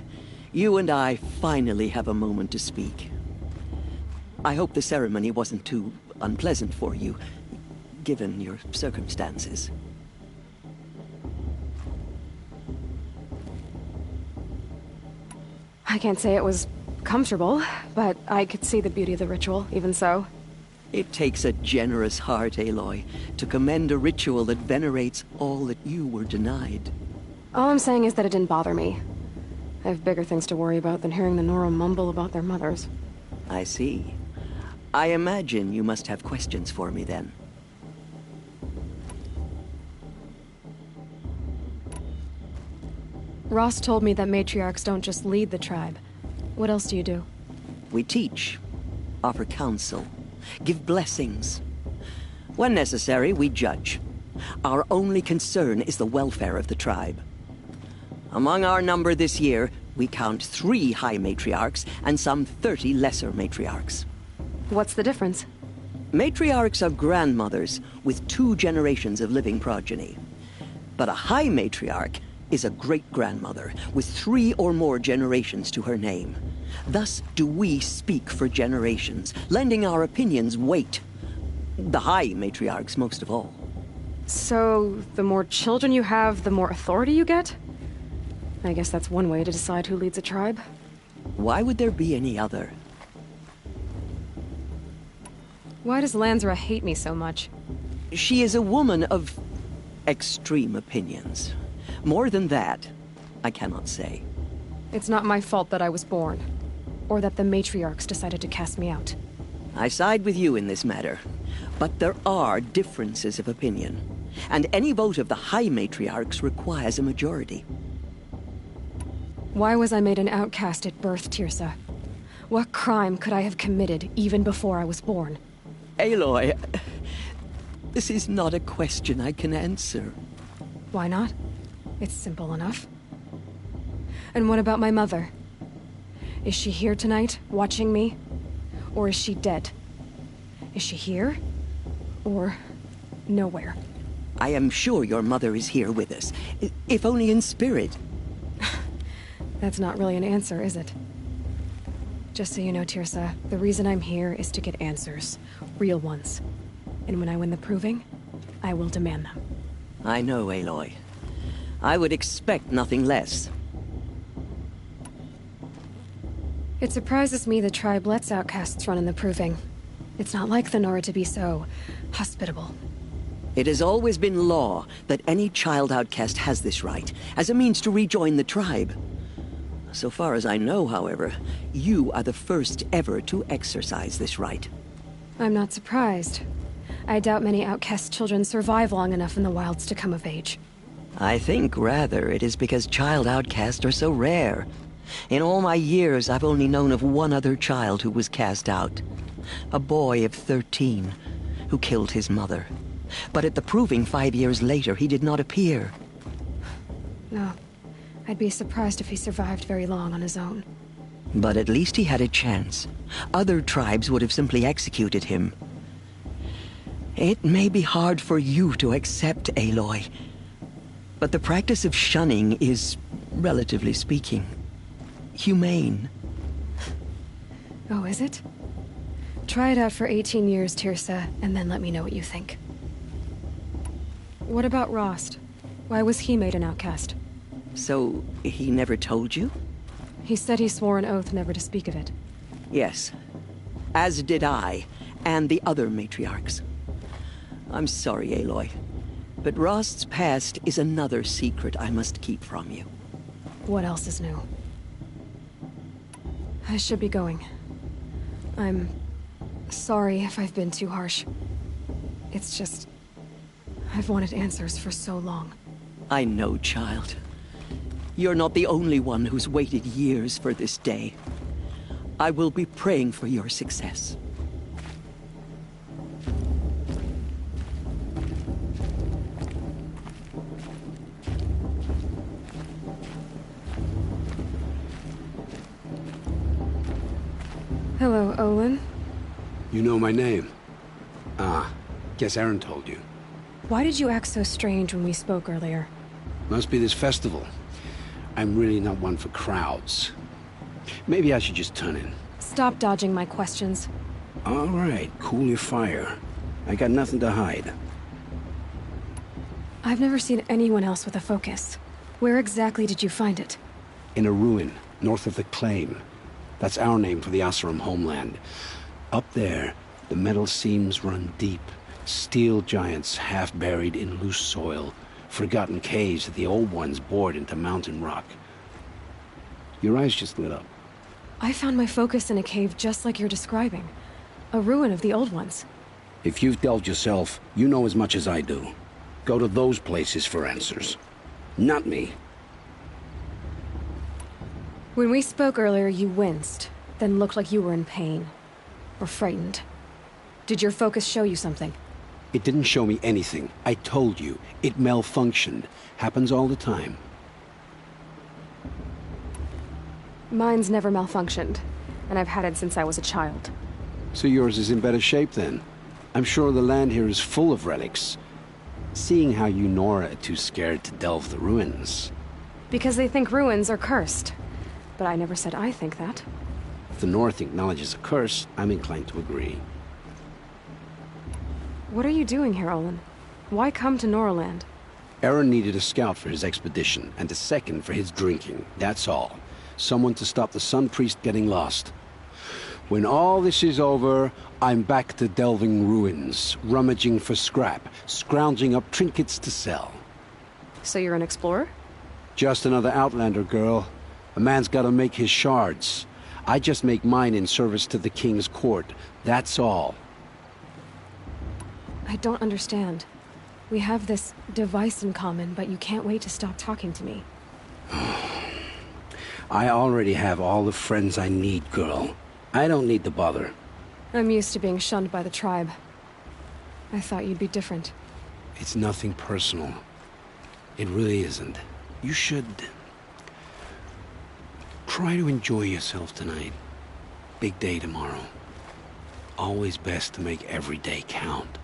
you and I finally have a moment to speak. I hope the ceremony wasn't too unpleasant for you, given your circumstances. I can't say it was comfortable, but I could see the beauty of the ritual, even so. It takes a generous heart, Aloy, to commend a ritual that venerates all that you were denied. All I'm saying is that it didn't bother me. I have bigger things to worry about than hearing the Nora mumble about their mothers. I see. I imagine you must have questions for me then. Ross told me that matriarchs don't just lead the tribe. What else do you do? We teach, offer counsel, give blessings. When necessary, we judge. Our only concern is the welfare of the tribe. Among our number this year, we count 3 high matriarchs and some 30 lesser matriarchs. What's the difference? Matriarchs are grandmothers with 2 generations of living progeny. But a high matriarch is a great-grandmother with 3 or more generations to her name. Thus do we speak for generations, lending our opinions weight. The high matriarchs most of all. So, the more children you have, the more authority you get? I guess that's one way to decide who leads a tribe. Why would there be any other? Why does Lansra hate me so much? She is a woman of extreme opinions. More than that, I cannot say. It's not my fault that I was born, or that the matriarchs decided to cast me out. I side with you in this matter, but there are differences of opinion, and any vote of the high matriarchs requires a majority. Why was I made an outcast at birth, Tirsa? What crime could I have committed even before I was born? Aloy, this is not a question I can answer. Why not? It's simple enough. And what about my mother? Is she here tonight, watching me? Or is she dead? Is she here? Or nowhere? I am sure your mother is here with us, if only in spirit. That's not really an answer, is it? Just so you know, Tirsa, the reason I'm here is to get answers. Real ones. And when I win the proving, I will demand them. I know, Aloy. I would expect nothing less. It surprises me the tribe lets outcasts run in the proving. It's not like the Nora to be so hospitable. It has always been law that any child outcast has this right, as a means to rejoin the tribe. So far as I know, however, you are the first ever to exercise this right. I'm not surprised. I doubt many outcast children survive long enough in the wilds to come of age. I think, rather, it is because child outcasts are so rare. In all my years, I've only known of one other child who was cast out. A boy of 13, who killed his mother. But at the proving 5 years later, he did not appear. No. I'd be surprised if he survived very long on his own. But at least he had a chance. Other tribes would have simply executed him. It may be hard for you to accept, Aloy, but the practice of shunning is, relatively speaking, humane. Oh, is it? Try it out for 18 years, Tirsa, and then let me know what you think. What about Rost? Why was he made an outcast? So, he never told you? He said he swore an oath never to speak of it. Yes. As did I, and the other matriarchs. I'm sorry, Aloy, but Rost's past is another secret I must keep from you. What else is new? I should be going. I'm sorry if I've been too harsh. It's just, I've wanted answers for so long. I know, child. You're not the only one who's waited years for this day. I will be praying for your success. Hello, Olin. You know my name? Ah, guess Aaron told you. Why did you act so strange when we spoke earlier? Must be this festival. I'm really not one for crowds. Maybe I should just turn in. Stop dodging my questions. All right, cool your fire. I got nothing to hide. I've never seen anyone else with a focus. Where exactly did you find it? In a ruin, north of the Claim. That's our name for the Oseram homeland. Up there, the metal seams run deep. Steel giants half buried in loose soil. Forgotten caves that the old ones bored into mountain rock. Your eyes just lit up. I found my focus in a cave just like you're describing. A ruin of the old ones. If you've delved yourself, you know as much as I do. Go to those places for answers. Not me. When we spoke earlier, you winced, then looked like you were in pain. Or frightened. Did your focus show you something? It didn't show me anything. I told you. It malfunctioned. Happens all the time. Mine's never malfunctioned, and I've had it since I was a child. So yours is in better shape then. I'm sure the land here is full of relics. Seeing how you Nora are too scared to delve the ruins. Because they think ruins are cursed. But I never said I think that. If the North acknowledges a curse, I'm inclined to agree. What are you doing here, Olin? Why come to Noraland? Aaron needed a scout for his expedition, and a second for his drinking. That's all. Someone to stop the Sun Priest getting lost. When all this is over, I'm back to delving ruins, rummaging for scrap, scrounging up trinkets to sell. So you're an explorer? Just another Outlander, girl. A man's gotta make his shards. I just make mine in service to the King's court. That's all. I don't understand. We have this device in common, but you can't wait to stop talking to me. I already have all the friends I need, girl. I don't need the bother. I'm used to being shunned by the tribe. I thought you'd be different. It's nothing personal. It really isn't. You should... try to enjoy yourself tonight. Big day tomorrow. Always best to make every day count.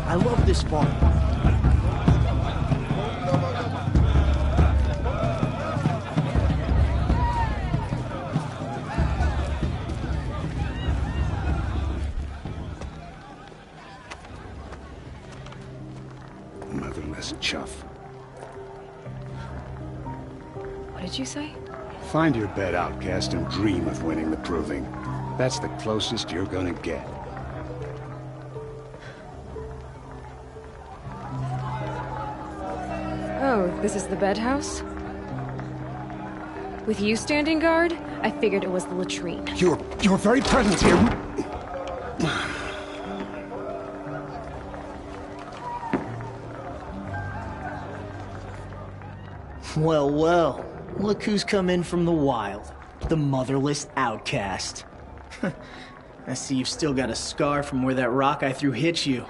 I love this farm. Motherless chuff. What did you say? Find your bed, outcast, and dream of winning the proving. That's the closest you're gonna get. Oh, this is the bed house? With you standing guard, I figured it was the latrine. Your very presence here... Well, well. Look who's come in from the wild. The motherless outcast. I see you've still got a scar from where that rock I threw hit you.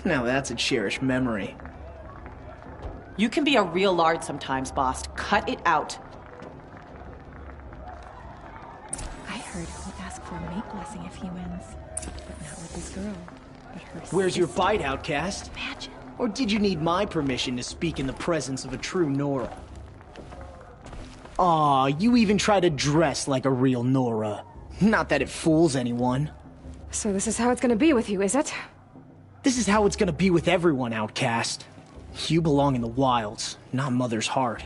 Now that's a cherished memory. You can be a real lard sometimes, boss. Cut it out. I heard he'll ask for a mate blessing if he wins. But not with this girl. But her Where's your sister. bite, outcast? Imagine. Or did you need my permission to speak in the presence of a true Nora? Aw, you even try to dress like a real Nora. Not that it fools anyone. So this is how it's gonna be with you, is it? This is how it's gonna be with everyone, outcast. You belong in the wilds, not Mother's heart.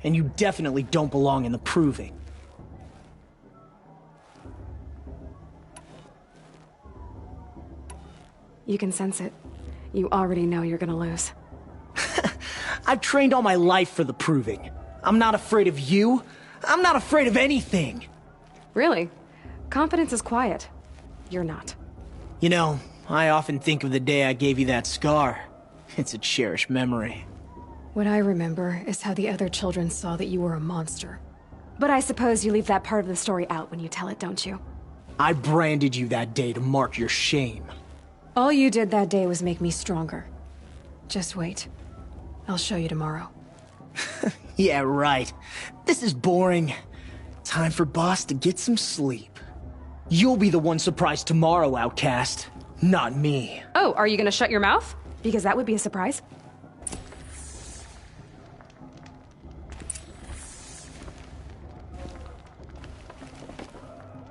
And you definitely don't belong in the proving. You can sense it. You already know you're gonna lose. I've trained all my life for the proving. I'm not afraid of you. I'm not afraid of anything. Really? Confidence is quiet. You're not. You know, I often think of the day I gave you that scar. It's a cherished memory. What I remember is how the other children saw that you were a monster. But I suppose you leave that part of the story out when you tell it, don't you? I branded you that day to mark your shame. All you did that day was make me stronger. Just wait. I'll show you tomorrow. Yeah, right. This is boring. Time for Boss to get some sleep. You'll be the one surprised tomorrow, outcast. Not me. Oh, are you gonna shut your mouth? Because that would be a surprise.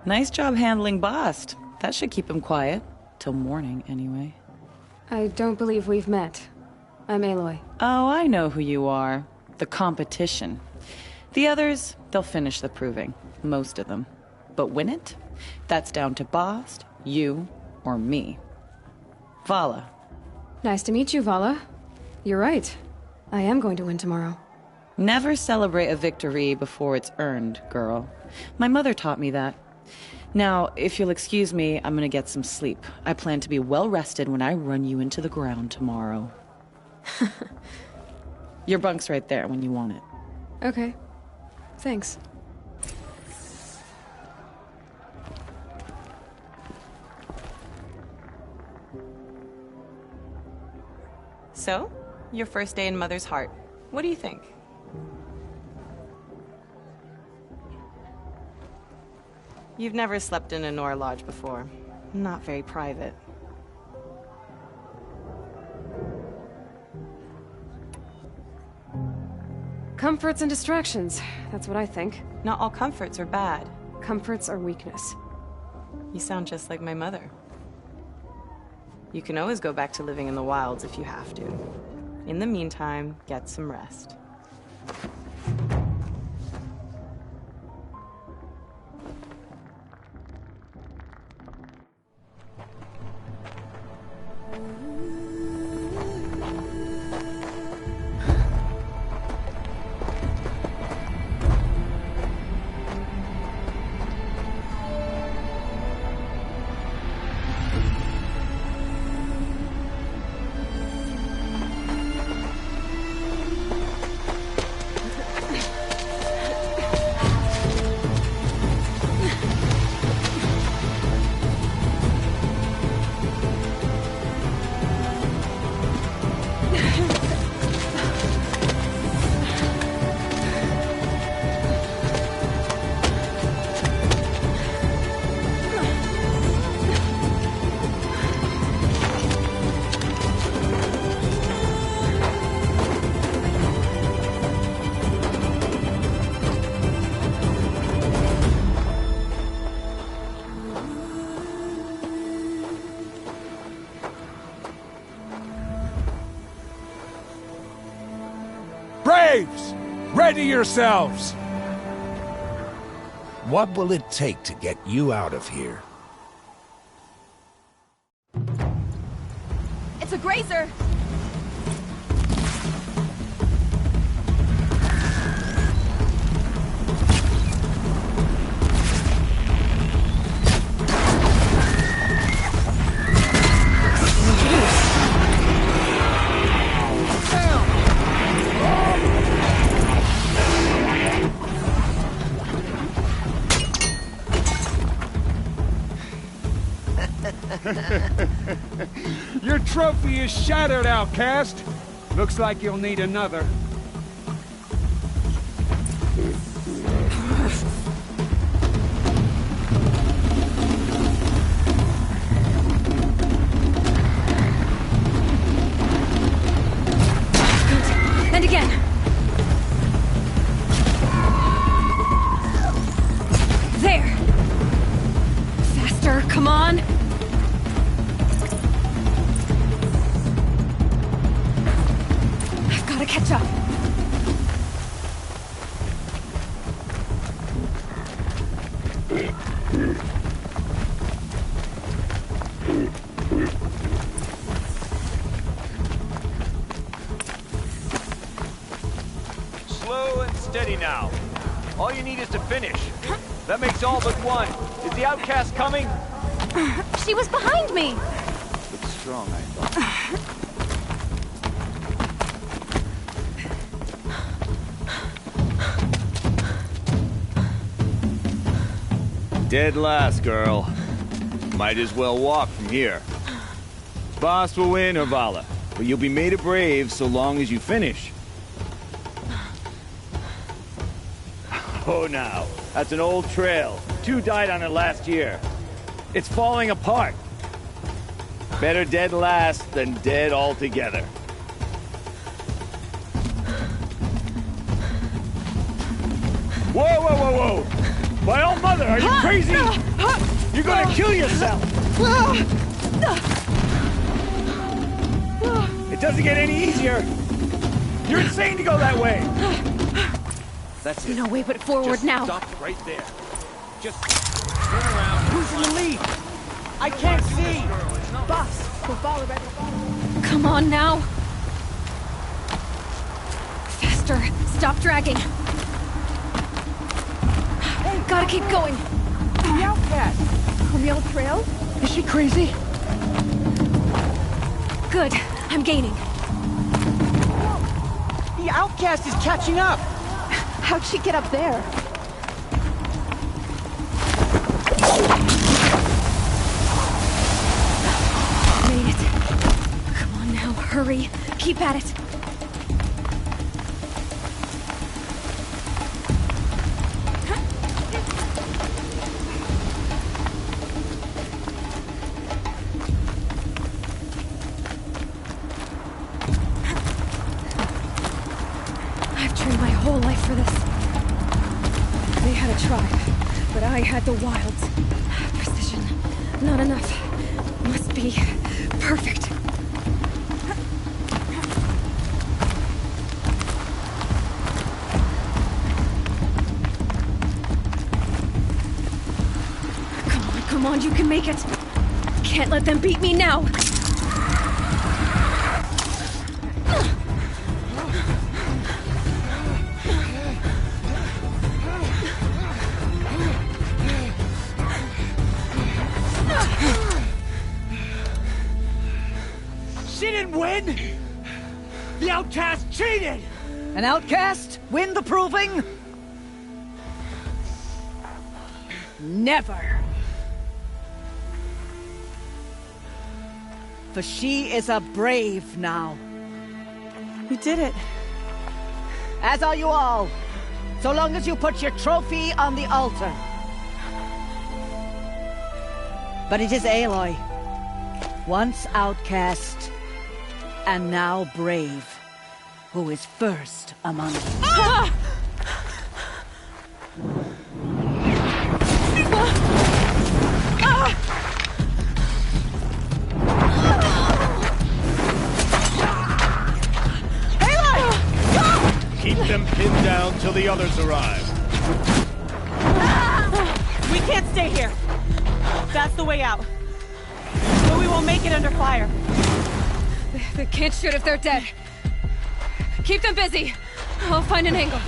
Nice job handling Bast. That should keep him quiet. Till morning, anyway. I don't believe we've met. I'm Aloy. Oh, I know who you are. The competition. The others, they'll finish the proving. Most of them. But win it? That's down to Bast, you, or me. Vala. Nice to meet you, Vala. You're right. I am going to win tomorrow. Never celebrate a victory before it's earned, girl. My mother taught me that. Now, if you'll excuse me, I'm gonna get some sleep. I plan to be well rested when I run you into the ground tomorrow. Your bunk's right there when you want it. Okay. Thanks. So, your first day in Mother's Heart. What do you think? You've never slept in a Nora lodge before. Not very private. Comforts and distractions. That's what I think. Not all comforts are bad. Comforts are weakness. You sound just like my mother. You can always go back to living in the wilds if you have to. In the meantime, get some rest. Braves! Ready yourselves! What will it take to get you out of here? It's a grazer! Your trophy is shattered, outcast. Looks like you'll need another. And again. There. Faster, come on. I've got to catch up. steady now. All you need is to finish. That makes all but one. Is the outcast coming? She was behind me! Looks strong, I thought. Dead last, girl. Might as well walk from here. Boss will win, Vala, but you'll be made a brave so long as you finish. Oh, now. That's an old trail. 2 died on it last year. It's falling apart. Better dead last than dead altogether. Whoa, whoa, whoa, whoa! My old mother, are you crazy? You're gonna kill yourself! It doesn't get any easier! You're insane to go that way! That's it. No way but forward Just now. Stop right there. Just turn around. Who's in the lead? I can't see! Boss, we'll follow right. Come on now. Faster. Stop dragging. Hey, gotta keep going. The outcast. On the old trail? Is she crazy? Good. I'm gaining. The outcast is catching up. How'd she get up there? Made it. Come on now, hurry. Keep at it. I've trained my whole life for this. They had a tribe, but I had the wilds. Precision. Not enough. Must be perfect. Come on, you can make it. Can't let them beat me now. She didn't win! The outcast cheated! An outcast? Win the proving? Never! For she is a brave now. You did it. As are you all. So long as you put your trophy on the altar. But it is Aloy. Once outcast, and now brave, who is first among you. Ah! Keep them pinned down till the others arrive. We can't stay here. That's the way out. But we won't make it under fire. They can't shoot if they're dead. Keep them busy. I'll find an angle.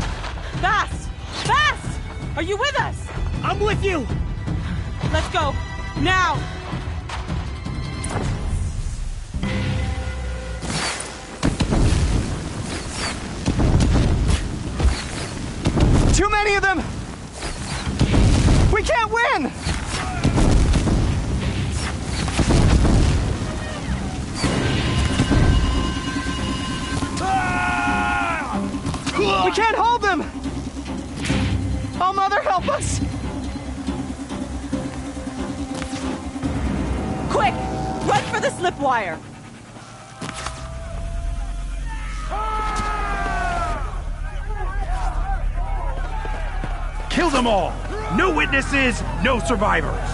Fast! Fast! Are you with us? I'm with you! Let's go. Now! Too many of them! We can't win! We can't hold them! Oh, Mother, help us! Quick! Run for the slip wire! Kill them all! No witnesses, no survivors!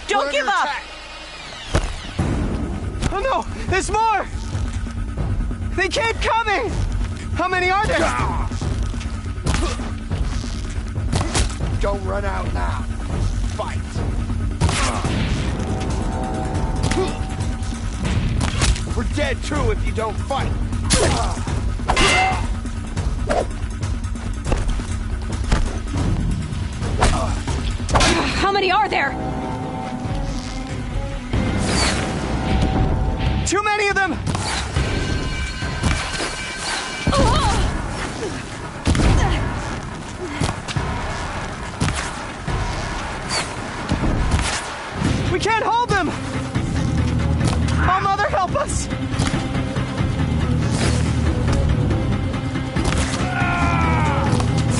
Don't give up! Oh no! There's more! They keep coming! How many are there? Don't run out now. fight! We're dead too if you don't fight! How many are there? Too many of them! We can't hold them! Oh, Mother, help us!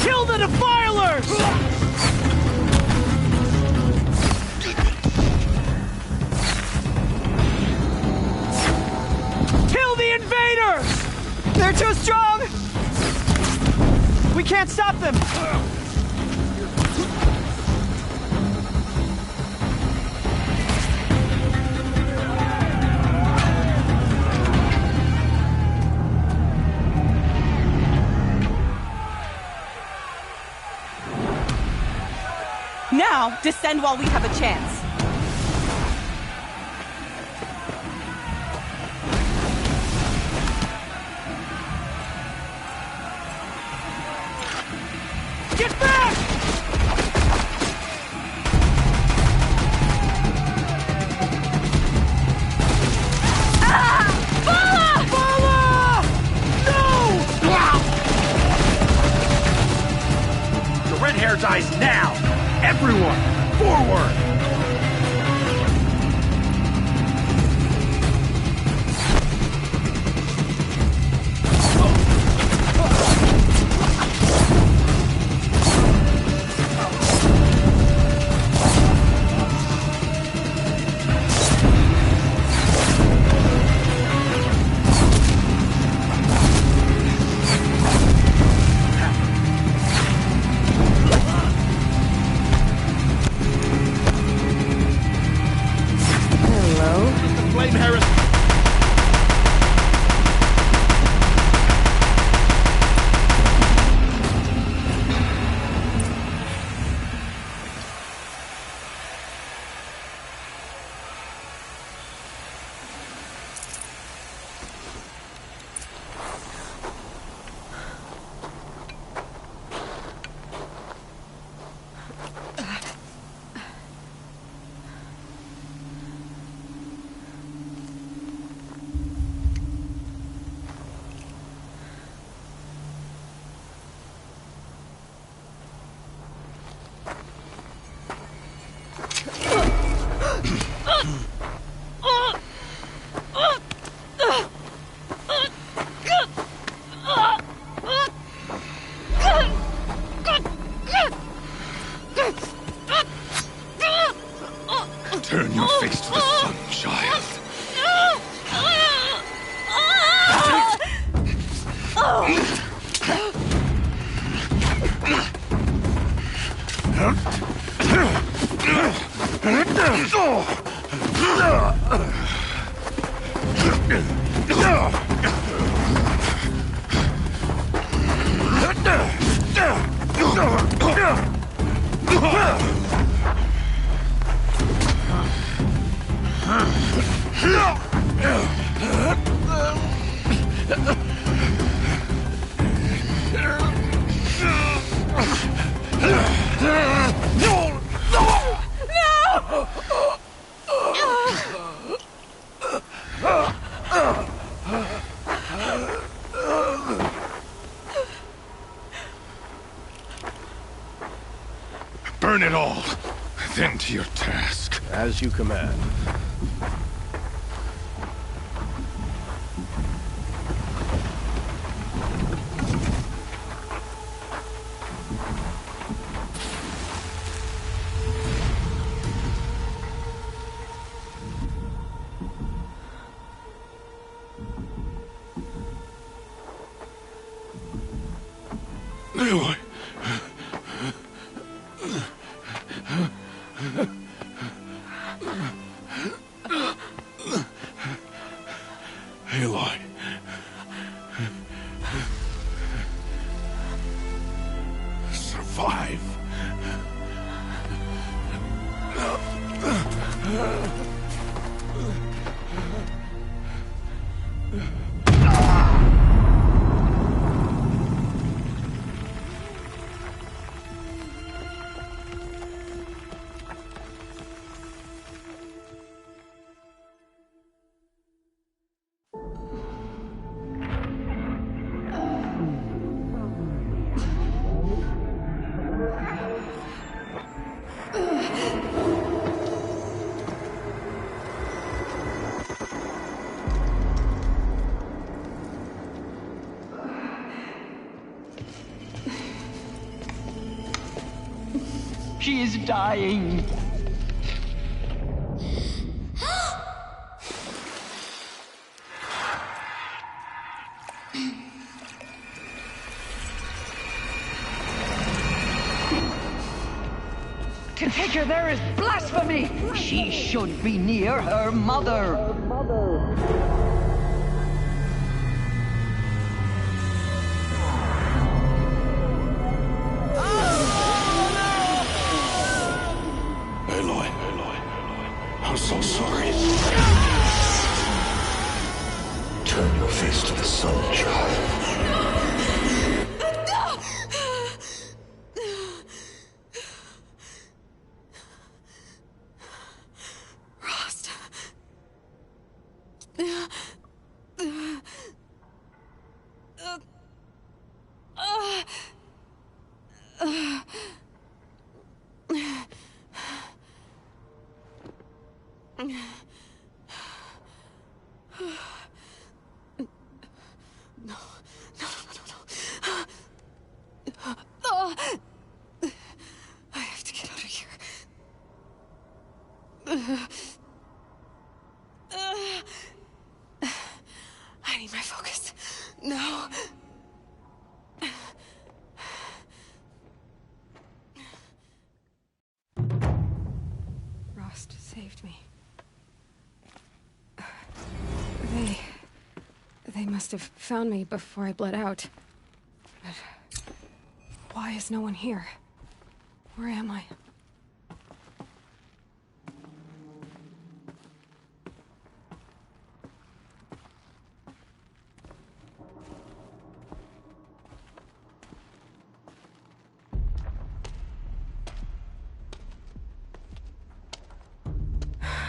Kill the defilers! Kill the invaders! They're too strong! We can't stop them! Now, descend while we have a chance. Get back! The red hair dies now! Everyone, forward! Turn your face to the sun, child. Burn it all, then to your task. As you command. Aloy. Aloy. Survive. She is dying. To take her there is blasphemy! She should be near her mother. Aloy, I'm so sorry. Turn your face to the sun, child. I have to get out of here. I need my focus. No. Rost saved me. They must have found me before I bled out. But why is no one here? Where am I?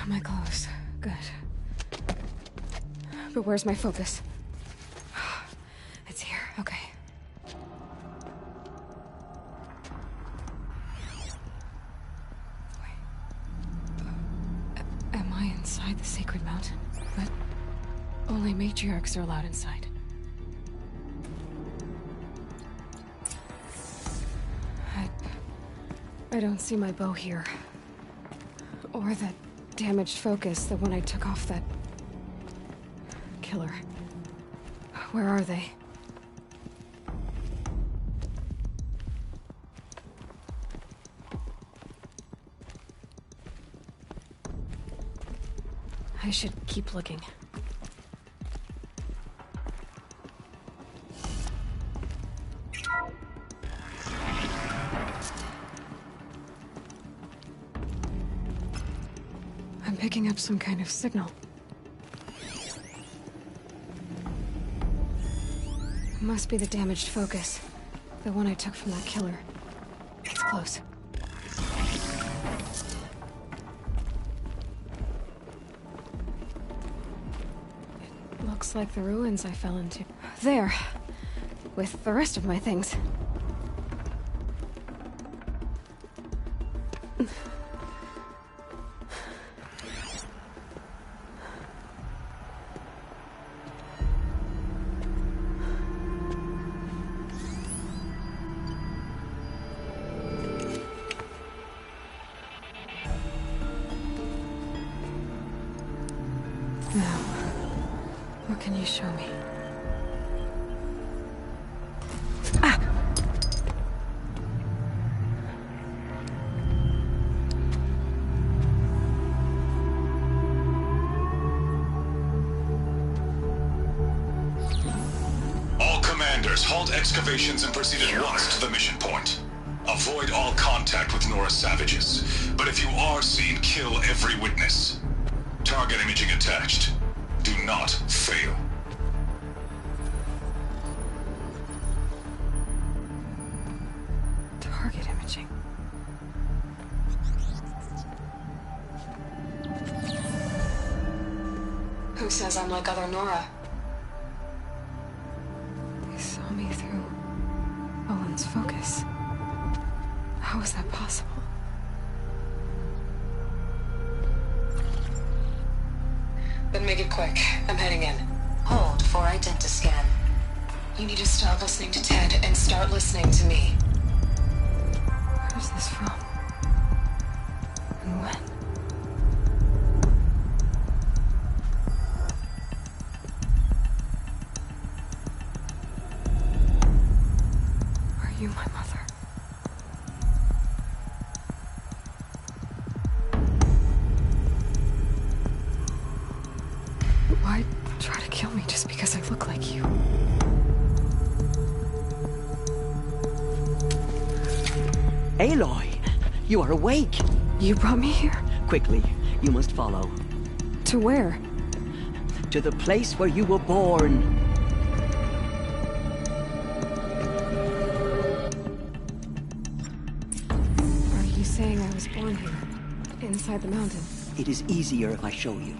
My clothes. Good. But where's my focus? It's here. Okay. Am I inside the sacred mountain? But only matriarchs are allowed inside. I don't see my bow here. Or that damaged focus, the one I took off that killer. Where are they? I should keep looking. I'm picking up some kind of signal. It must be the damaged focus. The one I took from that killer. It's close. It looks like the ruins I fell into. There. With the rest of my things. Now, what can you show me? Ah! All commanders, halt excavations and proceed at once to the mission point. Avoid all contact with Nora savages, but if you are seen, kill every witness. Target imaging attached. Do not fail. Target imaging. Who says I'm like other Nora? They saw me through Owen's focus. How is that possible? Then make it quick. I'm heading in. Hold for identiscan. You need to stop listening to Ted and start listening to me. Where's this from? When? Are you my mother? Why try to kill me just because I look like you? Aloy, you are awake. You brought me here? Quickly, you must follow. To where? To the place where you were born. Are you saying I was born here? Inside the mountain? It is easier if I show you.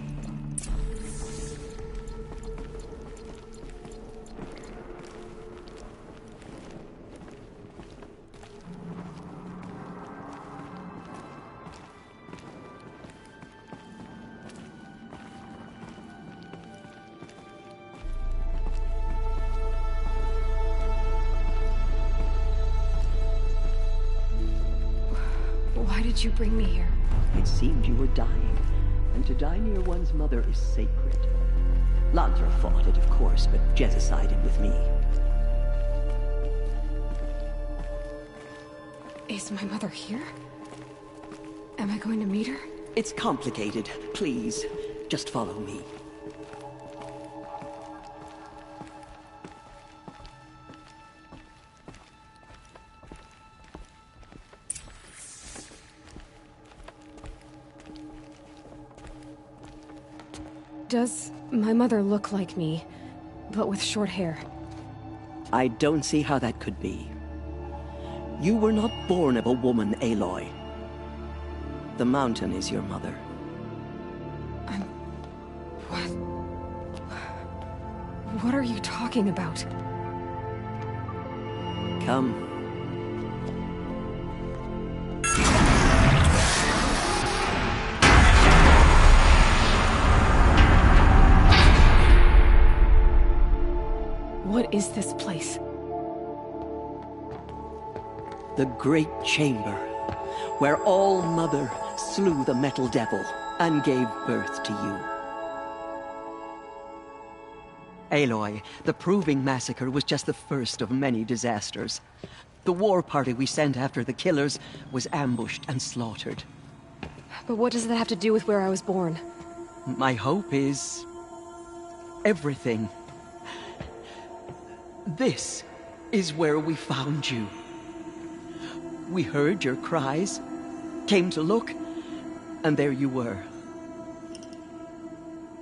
Why did you bring me here? It seemed you were dying, and to die near one's mother is sacred. Lansra fought it, of course, but Jezza sided with me. Is my mother here? Am I going to meet her? It's complicated. Please, just follow me. Does my mother look like me, but with short hair? I don't see how that could be. You were not born of a woman, Aloy. The mountain is your mother. What? What are you talking about? Come. What is this place? The Great Chamber, where All-Mother slew the Metal Devil and gave birth to you. Aloy, the Proving Massacre was just the first of many disasters. The war party we sent after the killers was ambushed and slaughtered. But what does that have to do with where I was born? My hope is... everything. This is where we found you. We heard your cries, came to look, and there you were.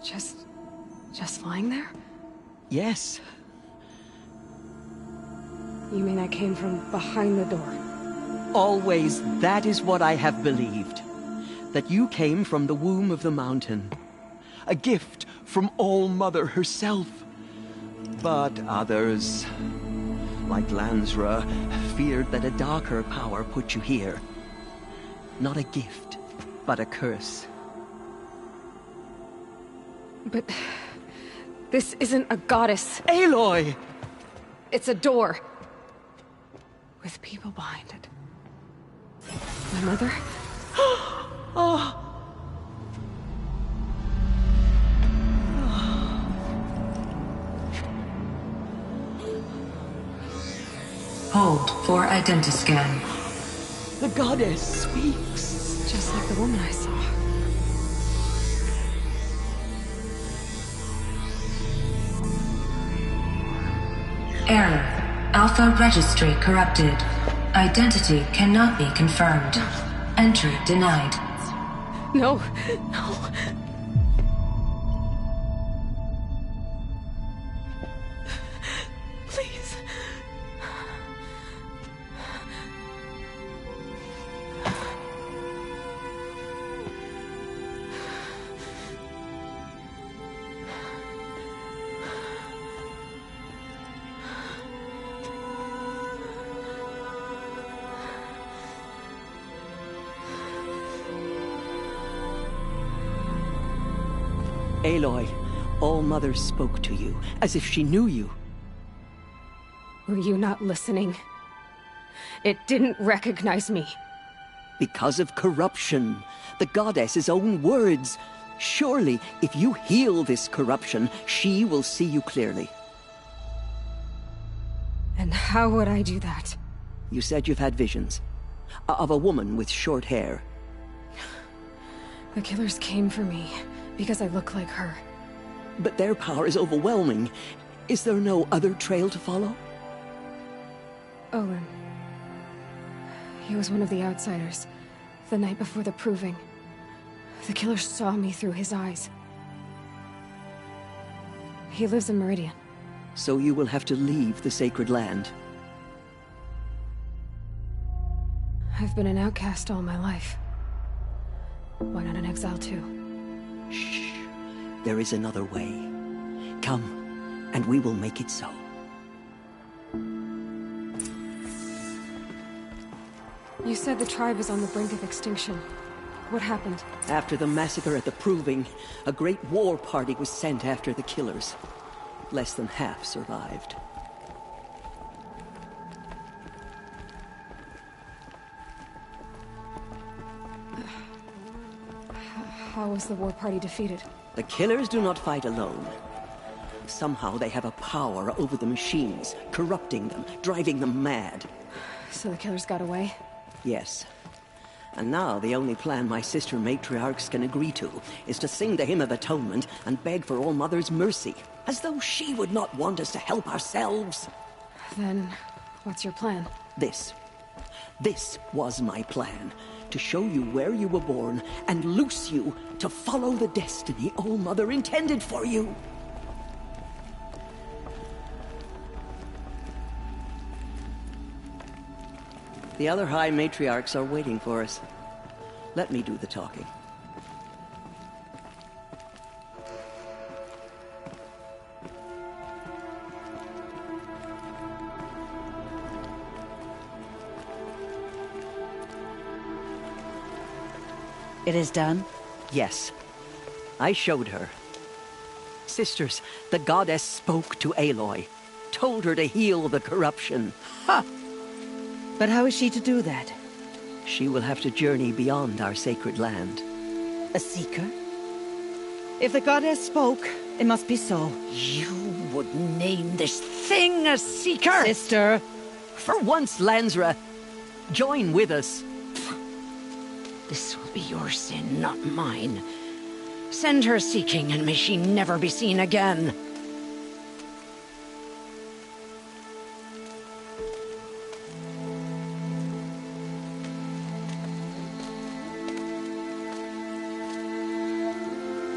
Just lying there? Yes. You mean I came from behind the door? Always that is what I have believed. That you came from the womb of the mountain. A gift from All-Mother herself. But others, like Lansra, feared that a darker power put you here. Not a gift, but a curse. But... this isn't a goddess. Aloy! It's a door. With people behind it. My mother? Oh! Hold for identiscan. The goddess speaks. Just like the woman I saw. Error. Alpha registry corrupted. Identity cannot be confirmed. Entry denied. No, no. Please. Aloy, All-Mother spoke to you, as if she knew you. Were you not listening? It didn't recognize me. Because of corruption. The goddess's own words. Surely, if you heal this corruption, she will see you clearly. And how would I do that? You said you've had visions. Of a woman with short hair. The killers came for me because I look like her. But their power is overwhelming. Is there no other trail to follow? Olin. He was one of the outsiders. The night before the proving. The killer saw me through his eyes. He lives in Meridian. So you will have to leave the sacred land. I've been an outcast all my life. Why not an exile too? Shh. There is another way. Come, and we will make it so. You said the tribe is on the brink of extinction. What happened? After the massacre at the Proving, a great war party was sent after the killers. Less than half survived. How was the war party defeated? The killers do not fight alone. Somehow they have a power over the machines, corrupting them, driving them mad. So the killers got away? Yes. And now the only plan my sister matriarchs can agree to is to sing the Hymn of Atonement and beg for All Mother's mercy, as though she would not want us to help ourselves. Then, what's your plan? This was my plan. To show you where you were born and loose you to follow the destiny All Mother intended for you. The other High Matriarchs are waiting for us. Let me do the talking. It is done? Yes. I showed her. Sisters, the goddess spoke to Aloy. Told her to heal the corruption. Ha! But how is she to do that? She will have to journey beyond our sacred land. A seeker? If the goddess spoke, it must be so. You would name this thing a seeker? Sister! For once, Lansra, join with us. This will be your sin, not mine. Send her seeking, and may she never be seen again.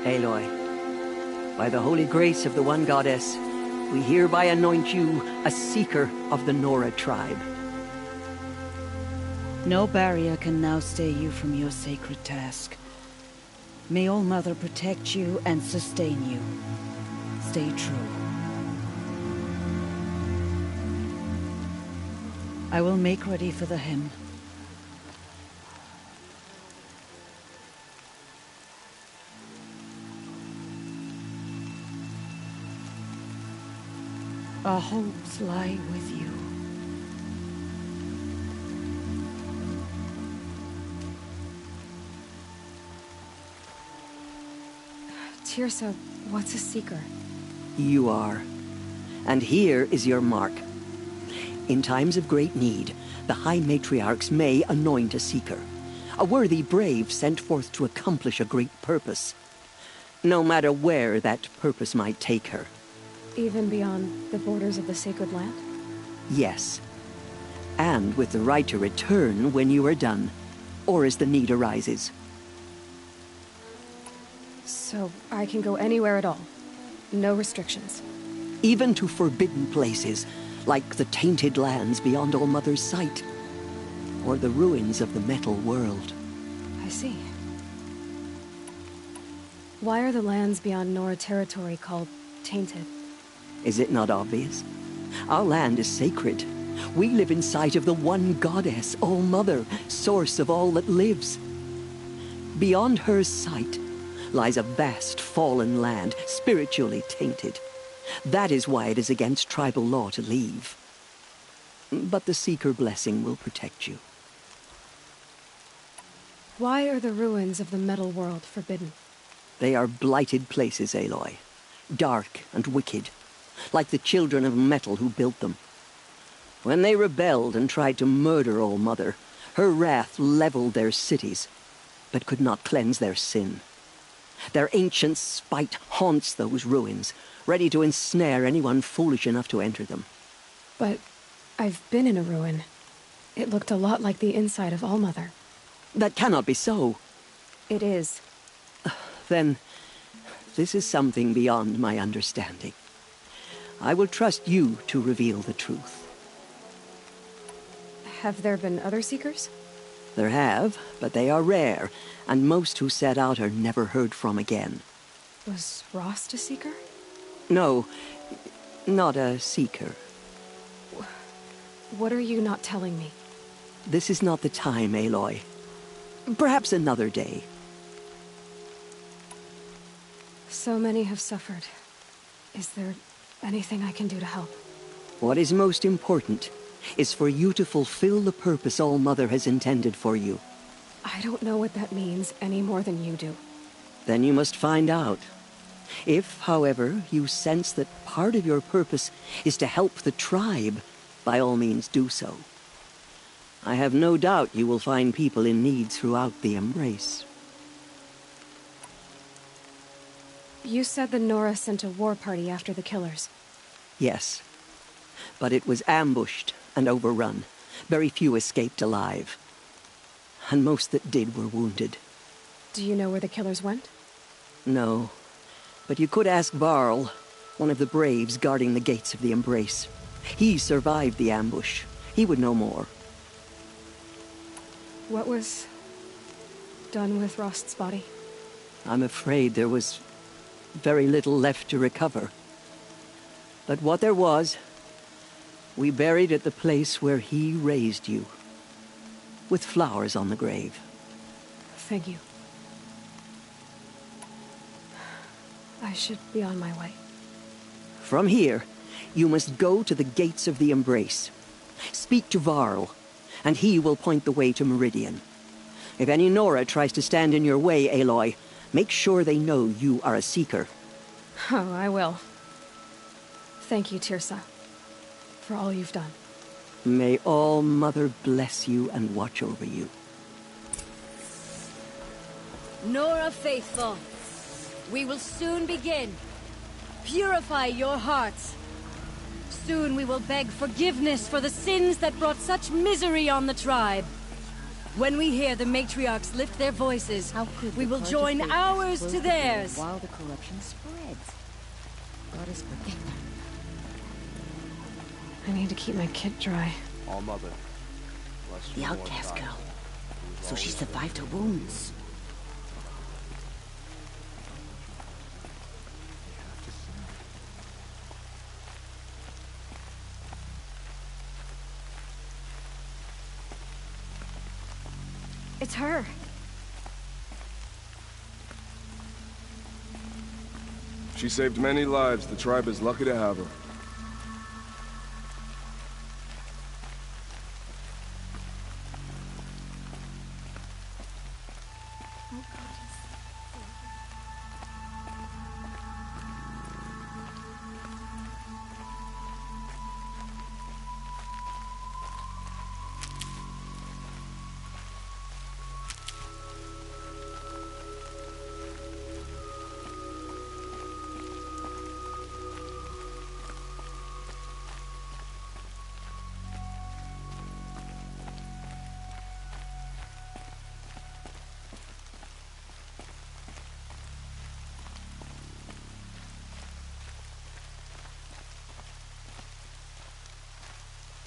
Aloy, by the holy grace of the one goddess, we hereby anoint you a seeker of the Nora tribe. No barrier can now stay you from your sacred task. May All Mother protect you and sustain you. Stay true. I will make ready for the hymn. Our hopes lie with you. Tirsa, what's a seeker? You are. And here is your mark. In times of great need, the High Matriarchs may anoint a seeker. A worthy brave sent forth to accomplish a great purpose. No matter where that purpose might take her. Even beyond the borders of the sacred land? Yes. And with the right to return when you are done, or as the need arises. So I can go anywhere at all? No restrictions? Even to forbidden places, like the tainted lands beyond All Mother's sight. Or the ruins of the metal world. I see. Why are the lands beyond Nora territory called tainted? Is it not obvious? Our land is sacred. We live in sight of the one goddess, All Mother, source of all that lives. Beyond her sight lies a vast fallen land, spiritually tainted. That is why it is against tribal law to leave. But the Seeker blessing will protect you. Why are the ruins of the metal world forbidden? They are blighted places, Aloy. Dark and wicked, like the children of metal who built them. When they rebelled and tried to murder All Mother, her wrath leveled their cities, but could not cleanse their sin. Their ancient spite haunts those ruins, ready to ensnare anyone foolish enough to enter them. But I've been in a ruin. It looked a lot like the inside of All Mother. That cannot be so. It is. Then, this is something beyond my understanding. I will trust you to reveal the truth. Have there been other Seekers? There have, but they are rare, and most who set out are never heard from again. Was Rost a Seeker? No, not a Seeker. What are you not telling me? This is not the time, Aloy. Perhaps another day. So many have suffered. Is there anything I can do to help? What is most important is for you to fulfill the purpose All Mother has intended for you. I don't know what that means any more than you do. Then you must find out. If, however, you sense that part of your purpose is to help the tribe, by all means do so. I have no doubt you will find people in need throughout the Embrace. You said the Nora sent a war party after the killers. Yes. But it was ambushed and overrun. Very few escaped alive. And most that did were wounded. Do you know where the killers went? No. But you could ask Varl, one of the Braves guarding the gates of the Embrace. He survived the ambush. He would know more. What was done with Rost's body? I'm afraid there was very little left to recover. But what there was, we buried at the place where he raised you, with flowers on the grave. Thank you. I should be on my way. From here, you must go to the gates of the Embrace. Speak to Varl, and he will point the way to Meridian. If any Nora tries to stand in your way, Aloy, make sure they know you are a Seeker. Oh, I will. Thank you, Tirsa, for all you've done. May All Mother bless you and watch over you. Nora Faithful, we will soon begin. Purify your hearts. Soon we will beg forgiveness for the sins that brought such misery on the tribe. When we hear the matriarchs lift their voices, we will join ours to theirs. While the corruption spreads. Goddess protect them. I need to keep my kit dry. All Mother. The outcast girl. So she survived her wounds. It's her. She saved many lives. The tribe is lucky to have her.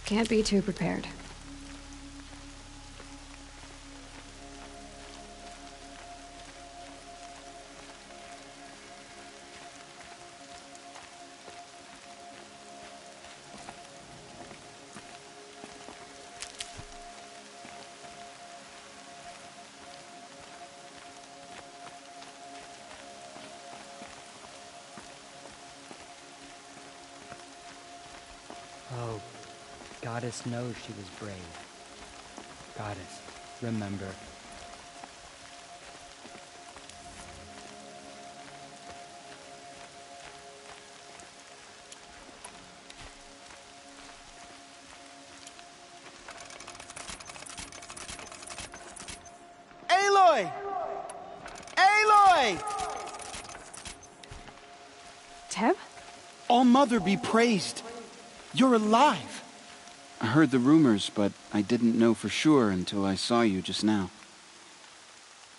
Can't be too prepared. Oh, Goddess knows she was brave. Goddess, remember. way! Teb? All-Mother be praised. You're alive. I heard the rumors, but I didn't know for sure until I saw you just now.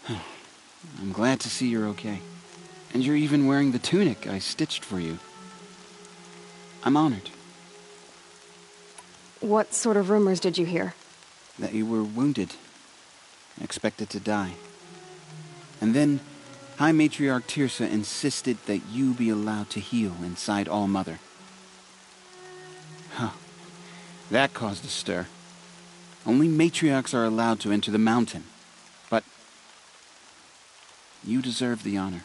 I'm glad to see you're okay. And you're even wearing the tunic I stitched for you. I'm honored. What sort of rumors did you hear? That you were wounded. Expected to die. And then High Matriarch Tirsa insisted that you be allowed to heal inside All-Mother. Huh. That caused a stir. Only matriarchs are allowed to enter the mountain. But you deserve the honor.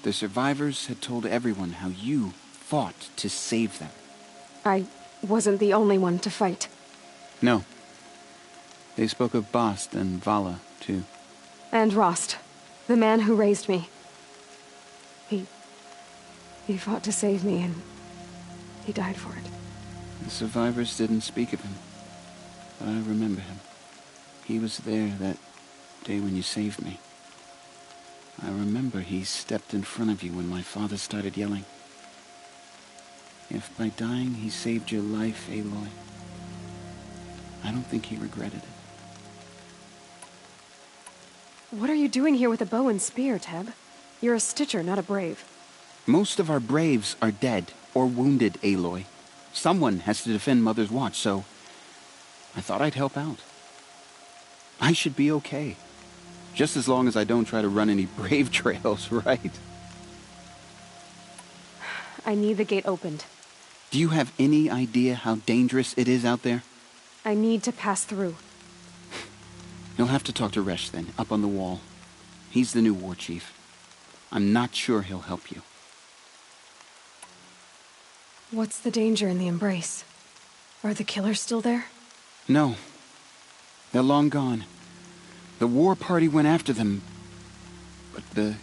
The survivors had told everyone how you fought to save them. I wasn't the only one to fight. No. They spoke of Bast and Vala, too. And Rost, the man who raised me. He fought to save me, and he died for it. The survivors didn't speak of him, but I remember him. He was there that day when you saved me. I remember he stepped in front of you when my father started yelling. If by dying he saved your life, Aloy, I don't think he regretted it. What are you doing here with a bow and spear, Teb? You're a Stitcher, not a Brave. Most of our Braves are dead or wounded, Aloy. Someone has to defend Mother's Watch, so I thought I'd help out. I should be okay. Just as long as I don't try to run any Brave trails, right? I need the gate opened. Do you have any idea how dangerous it is out there? I need to pass through. You'll have to talk to Resh then, up on the wall. He's the new war chief. I'm not sure he'll help you. What's the danger in the Embrace? Are the killers still there? No. They're long gone. The war party went after them, but the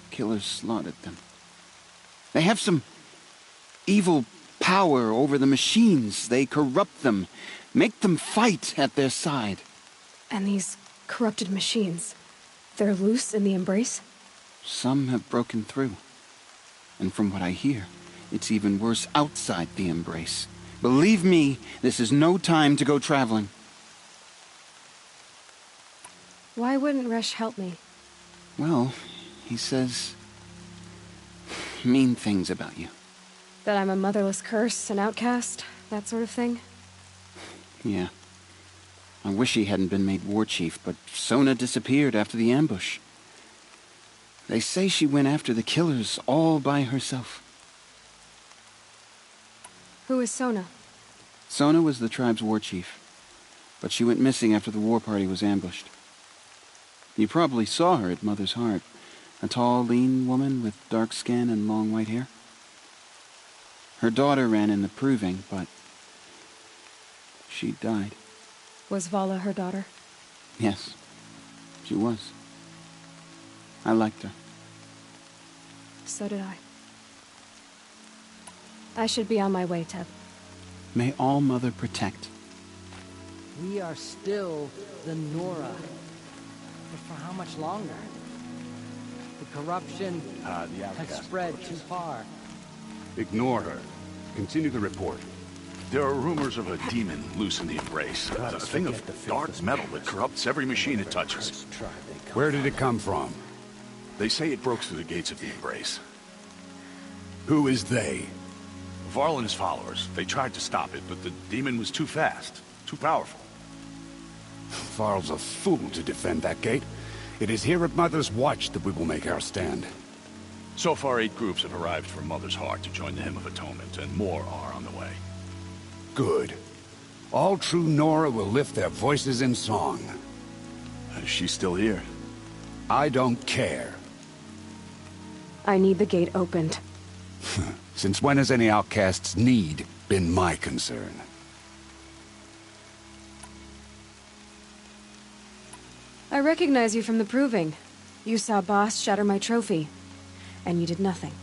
killers slaughtered them. They have some evil power over the machines. They corrupt them, make them fight at their side. And these corrupted machines, they're loose in the Embrace? Some have broken through. And from what I hear, it's even worse outside the Embrace. Believe me, this is no time to go traveling. Why wouldn't Resh help me? Well, he says mean things about you. That I'm a motherless curse, an outcast, that sort of thing? Yeah. I wish he hadn't been made war chief, but Sona disappeared after the ambush. They say she went after the killers all by herself. Who is Sona? Sona was the tribe's war chief, but she went missing after the war party was ambushed. You probably saw her at Mother's Heart. A tall, lean woman with dark skin and long white hair. Her daughter ran in the proving, but she died. Was Vala her daughter? Yes, she was. I liked her. So did I. I should be on my way, Teb. May All-Mother protect. We are still the Nora. But for how much longer? The corruption has spread too far. Ignore her. Continue the report. There are rumors of a demon loose in the Embrace. A thing of dark metal that corrupts every machine it touches. Where did it come from? They say it broke through the gates of the Embrace. Who is they? Varl and his followers. They tried to stop it, but the demon was too fast, too powerful. Varl's a fool to defend that gate. It is here at Mother's Watch that we will make our stand. So far, 8 groups have arrived from Mother's Heart to join the Hymn of Atonement, and more are on the way. Good. All true Nora will lift their voices in song. Is she still here? I don't care. I need the gate opened. Since when has any outcast's need been my concern? I recognize you from the proving. You saw Boss shatter my trophy. And you did nothing.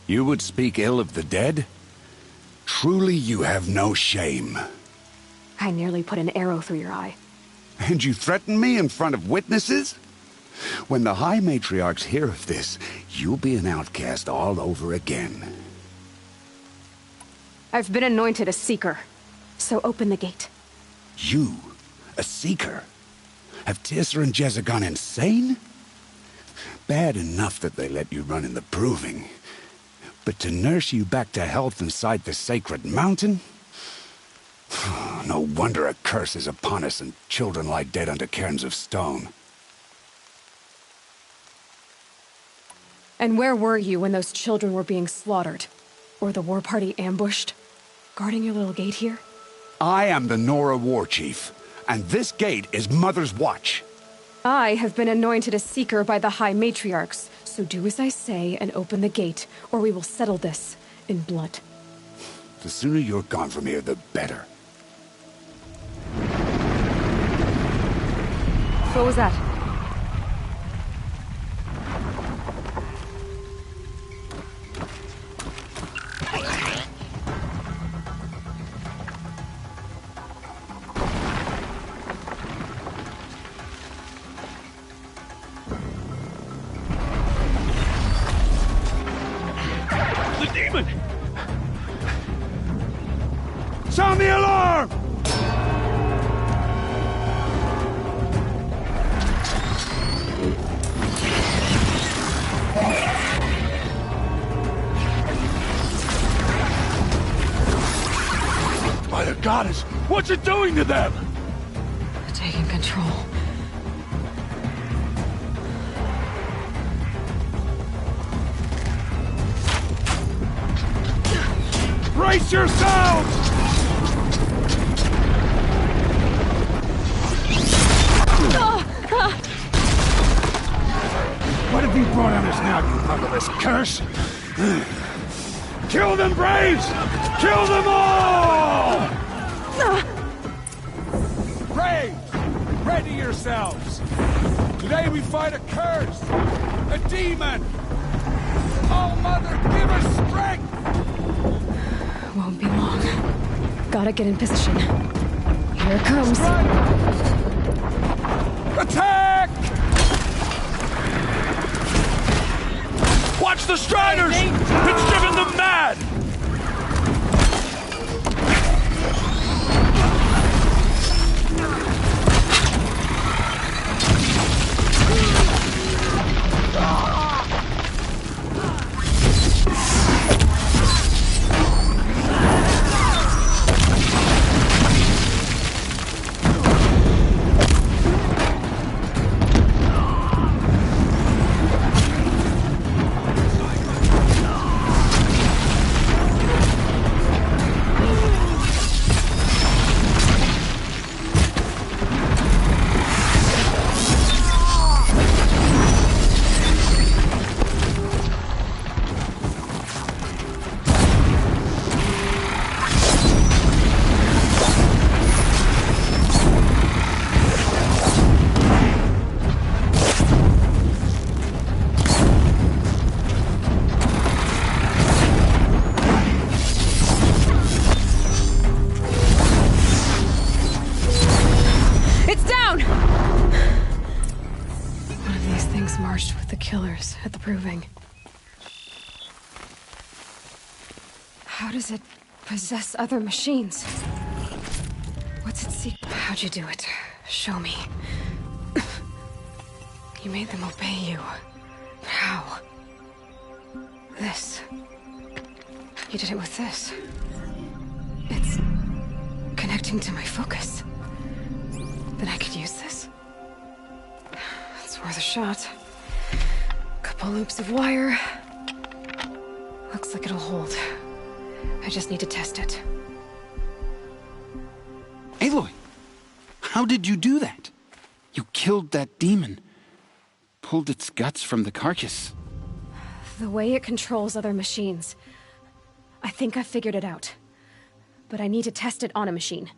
You would speak ill of the dead? Truly you have no shame. I nearly put an arrow through your eye. And you threaten me in front of witnesses? When the High Matriarchs hear of this, you'll be an outcast all over again. I've been anointed a Seeker, so open the gate. You? A Seeker? Have Tissa and Jezza gone insane? Bad enough that they let you run in the Proving. But to nurse you back to health inside the sacred mountain? No wonder a curse is upon us and children lie dead under cairns of stone. And where were you when those children were being slaughtered? Or the war party ambushed? Guarding your little gate here? I am the Nora War Chief, and this gate is Mother's watch. I have been anointed a Seeker by the High Matriarchs, so do as I say and open the gate, or we will settle this in blood. The sooner you're gone from here, the better. What was that? The demon! Sound the alarm! By the goddess, what's it doing to them? Taking control. Brace yourselves! What have you brought on us now, you motherless curse? Kill them, Braves! Kill them all! Braves, ready yourselves! Today we fight a curse, a demon! Oh, Mother, give us strength! Won't be long. Gotta get in position. Here it comes. Attack! Watch the Striders! It's driven them mad! Killers at the Proving. How does it possess other machines? What's it seek? How'd you do it? Show me. You made them obey you. How? This. You did it with this. It's connecting to my focus. Then I could use this. It's worth a shot. Couple loops of wire. Looks like it'll hold. I just need to test it. Aloy, how did you do that? You killed that demon. Pulled its guts from the carcass. The way it controls other machines. I think I figured it out. But I need to test it on a machine.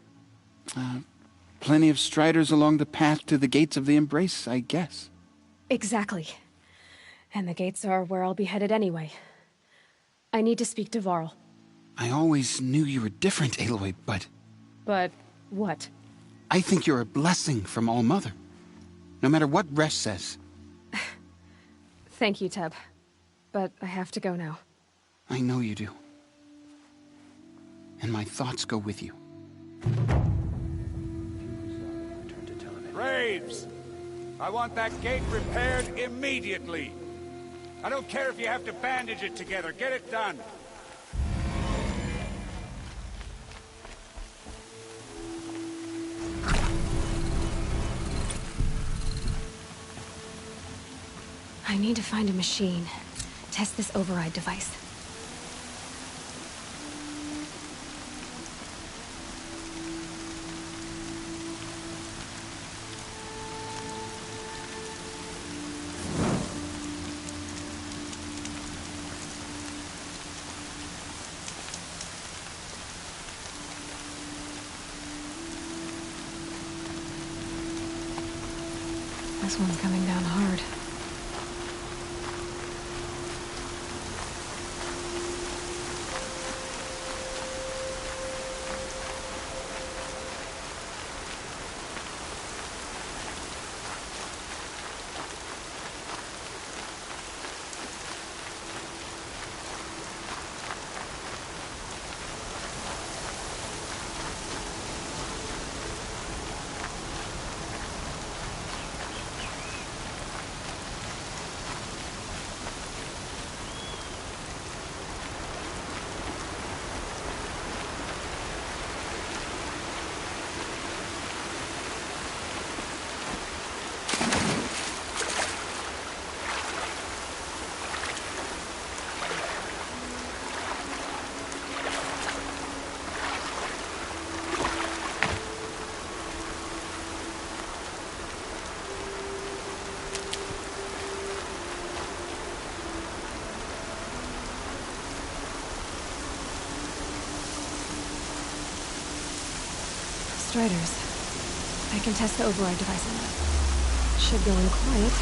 Plenty of striders along the path to the gates of the Embrace, I guess. Exactly. And the gates are where I'll be headed anyway. I need to speak to Varl. I always knew you were different, Aloy, but... But what? I think you're a blessing from All-Mother. No matter what Resh says, Thank you, Teb. But I have to go now. I know you do. And my thoughts go with you. Braves! I want that gate repaired immediately. I don't care if you have to bandage it together. Get it done. I need to find a machine. Test this override device. This one's coming down hard. Striders. I can test the override device on that. Should go in quiet.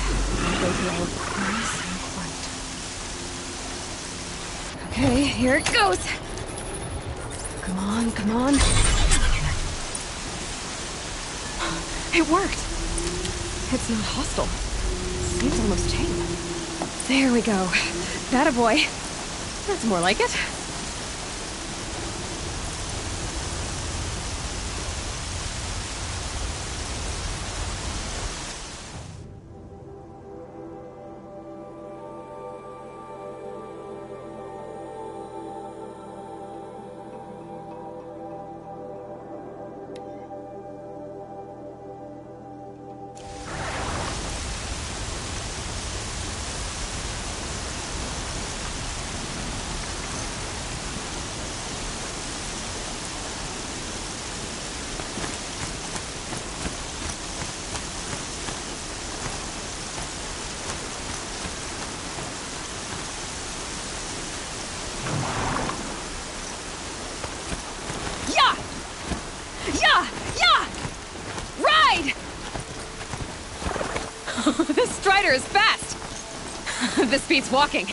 Go through all nice and quiet. Okay, here it goes! Come on, come on. It worked! It's not hostile. Seems almost tame. There we go. That a boy. That's more like it. This Strider is fast! This beats walking.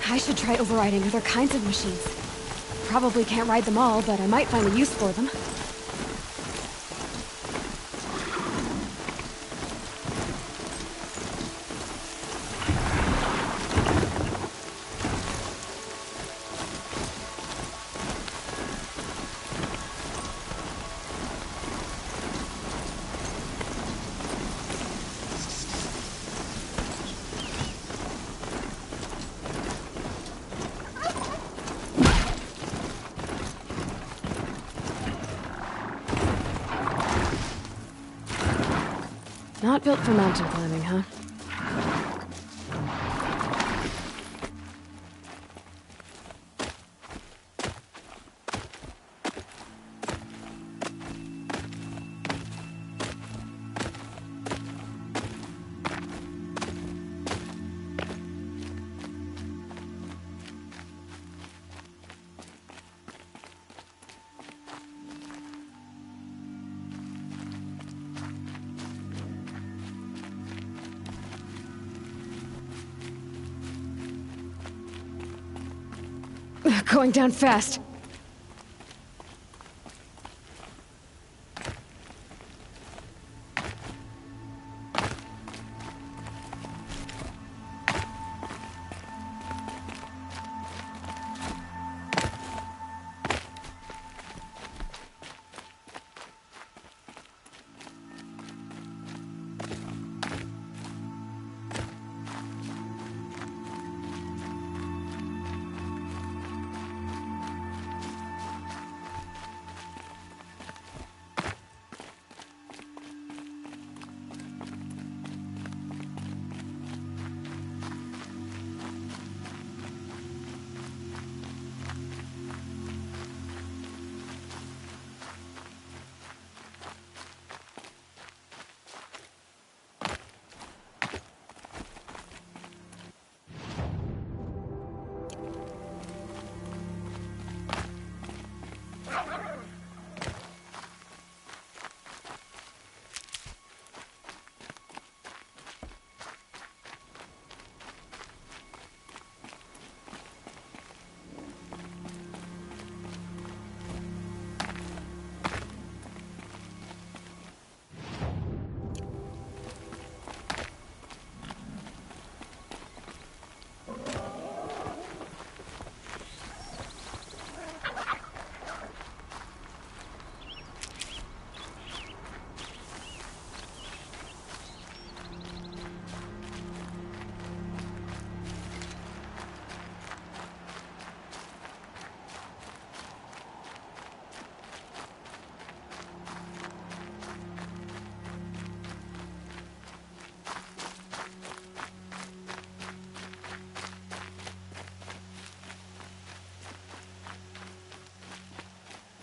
I should try overriding other kinds of machines. Probably can't ride them all, but I might find a use for them. Not built for mountain climbing, huh? Going down fast.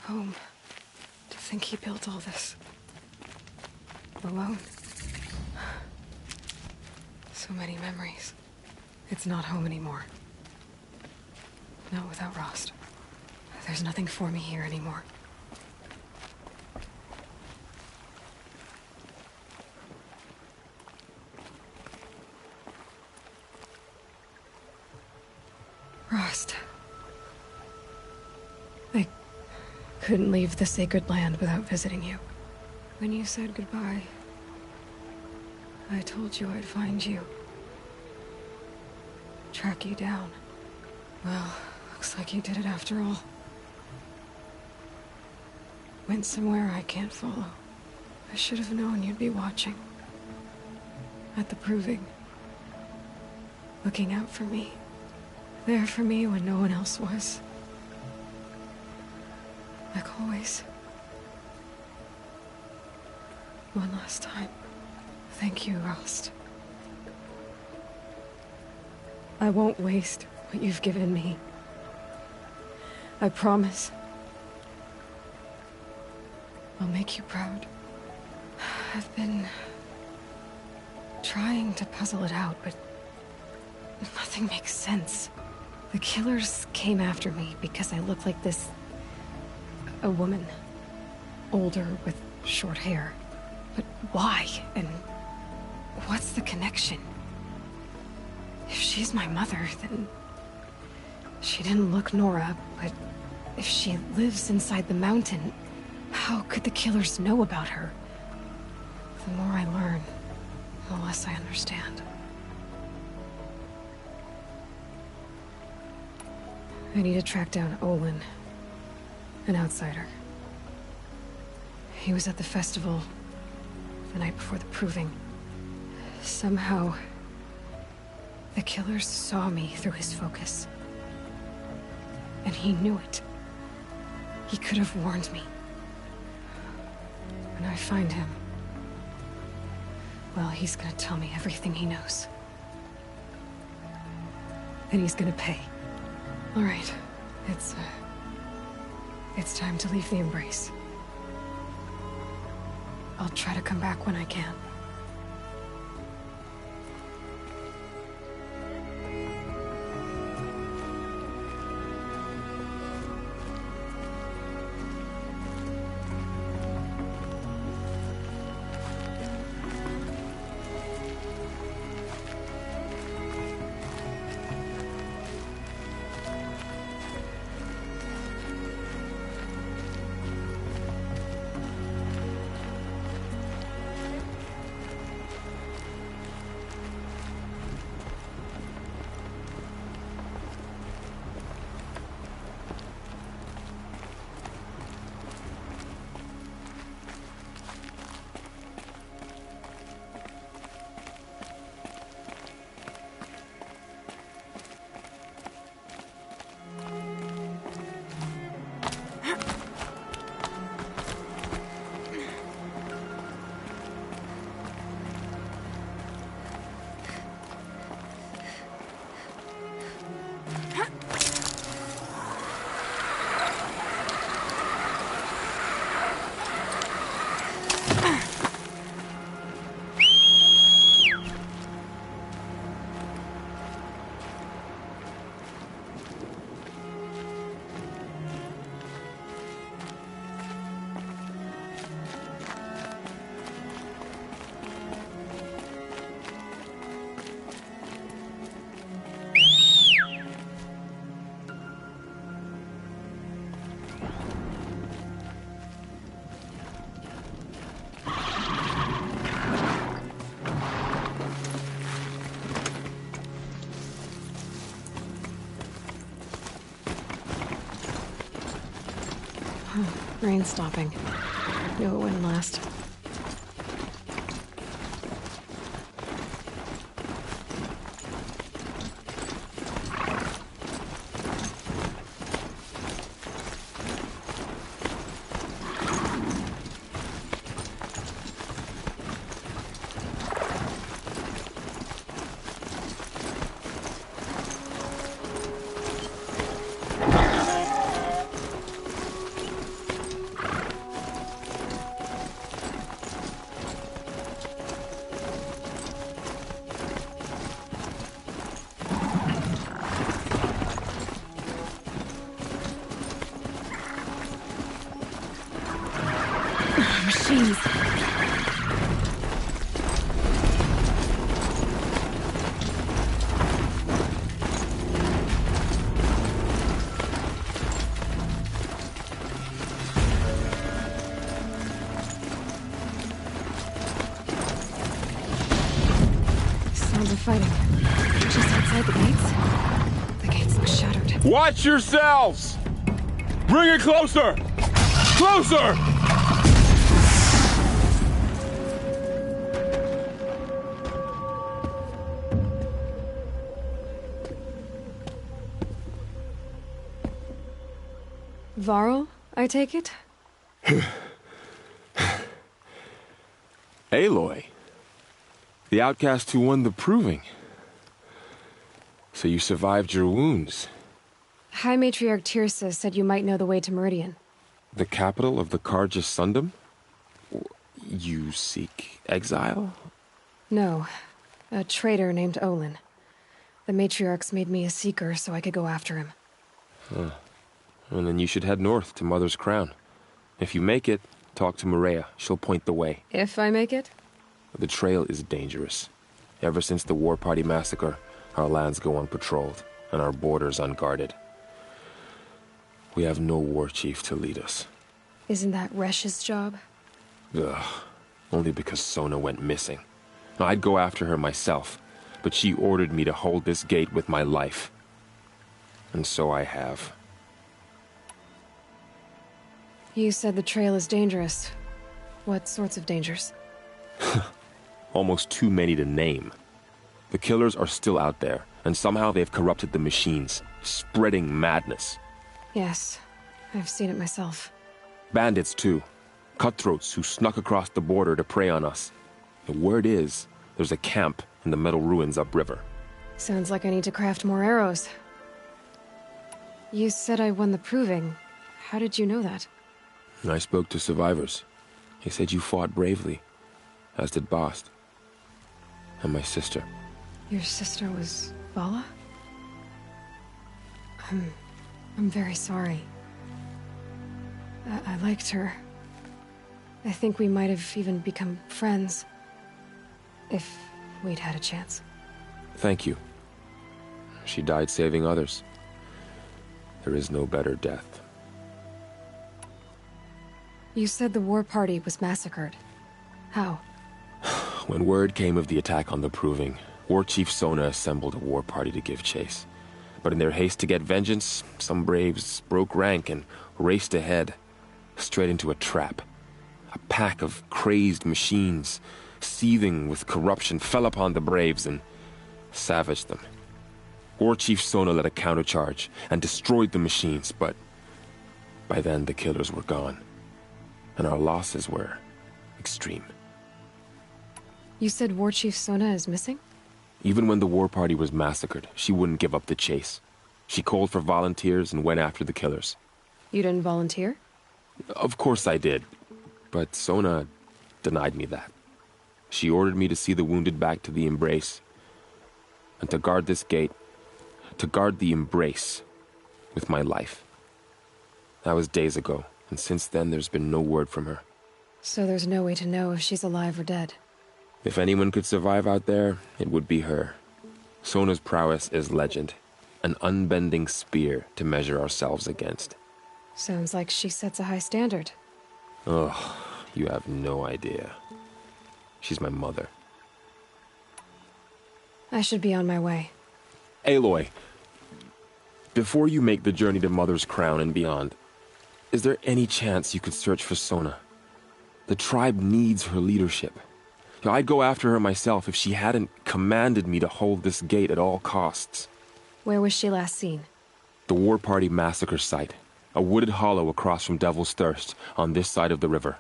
Home. To think he built all this. Alone. So many memories. It's not home anymore. Not without Rost. There's nothing for me here anymore. Rost. I couldn't leave the sacred land without visiting you. When you said goodbye, I told you I'd find you. Track you down. Well, looks like you did it after all. Went somewhere I can't follow. I should have known you'd be watching. At the proving. Looking out for me. There for me when no one else was. Like always. One last time. Thank you, Rost. I won't waste what you've given me. I promise. I'll make you proud. I've been trying to puzzle it out, but nothing makes sense. The killers came after me because I look like this... a woman. Older with short hair. But why? And what's the connection? If she's my mother, then... she didn't look Nora, but if she lives inside the mountain, how could the killers know about her? The more I learn, the less I understand. I need to track down Olin, an outsider. He was at the festival the night before the proving. Somehow, the killers saw me through his focus. And he knew it. He could have warned me. When I find him, well, he's gonna tell me everything he knows. And he's gonna pay. All right, it's time to leave the Embrace. I'll try to come back when I can. Rain's stopping. Knew it wouldn't last. Machines. Sounds of fighting. Just outside the gates. The gates look shattered. Watch yourselves! Bring it closer! Closer! Varl, I take it? Aloy. The outcast who won the proving. So you survived your wounds. High Matriarch Tirsa said you might know the way to Meridian. The capital of the Carja Sundom? You seek exile? No. A traitor named Olin. The Matriarchs made me a seeker so I could go after him. Huh. And then you should head north to Mother's Crown. If you make it, talk to Maria. She'll point the way. If I make it? The trail is dangerous. Ever since the War Party massacre, our lands go unpatrolled, and our borders unguarded. We have no war chief to lead us. Isn't that Resh's job? Ugh. Only because Sona went missing. I'd go after her myself, but she ordered me to hold this gate with my life. And so I have. You said the trail is dangerous. What sorts of dangers? Almost too many to name. The killers are still out there, and somehow they've corrupted the machines, spreading madness. Yes, I've seen it myself. Bandits, too. Cutthroats who snuck across the border to prey on us. The word is, there's a camp in the metal ruins upriver. Sounds like I need to craft more arrows. You said I won the proving. How did you know that? I spoke to survivors. They said you fought bravely, as did Bast. And my sister. Your sister was Vala? I'm very sorry. I liked her. I think we might have even become friends. If we'd had a chance. Thank you. She died saving others. There is no better death. You said the war party was massacred. How? When word came of the attack on the Proving, War Chief Sona assembled a war party to give chase. But in their haste to get vengeance, some braves broke rank and raced ahead, straight into a trap. A pack of crazed machines, seething with corruption, fell upon the braves and savaged them. War Chief Sona led a countercharge and destroyed the machines, but by then the killers were gone, and our losses were extreme. You said War Chief Sona is missing? Even when the war party was massacred, she wouldn't give up the chase. She called for volunteers and went after the killers. You didn't volunteer? Of course I did, but Sona denied me that. She ordered me to see the wounded back to the Embrace, and to guard this gate, to guard the Embrace with my life. That was days ago, and since then there's been no word from her. So there's no way to know if she's alive or dead. If anyone could survive out there, it would be her. Sona's prowess is legend, an unbending spear to measure ourselves against. Sounds like she sets a high standard. Ugh, you have no idea. She's my mother. I should be on my way. Aloy, before you make the journey to Mother's Crown and beyond, is there any chance you could search for Sona? The tribe needs her leadership. I'd go after her myself if she hadn't commanded me to hold this gate at all costs. Where was she last seen? The War Party massacre site. A wooded hollow across from Devil's Thirst, on this side of the river.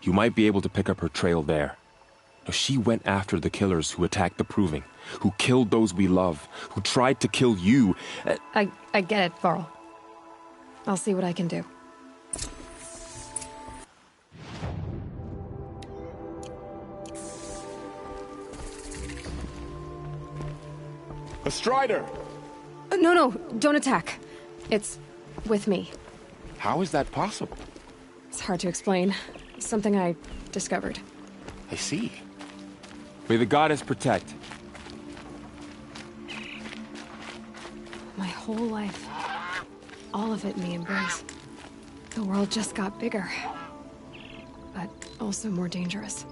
You might be able to pick up her trail there. Now, she went after the killers who attacked the Proving, who killed those we love, who tried to kill you. I get it, Varl. I'll see what I can do. A Strider! No, don't attack. It's with me. How is that possible? It's hard to explain. Something I discovered. I see. May the goddess protect. My whole life. All of it in the embrace. The world just got bigger. But also more dangerous.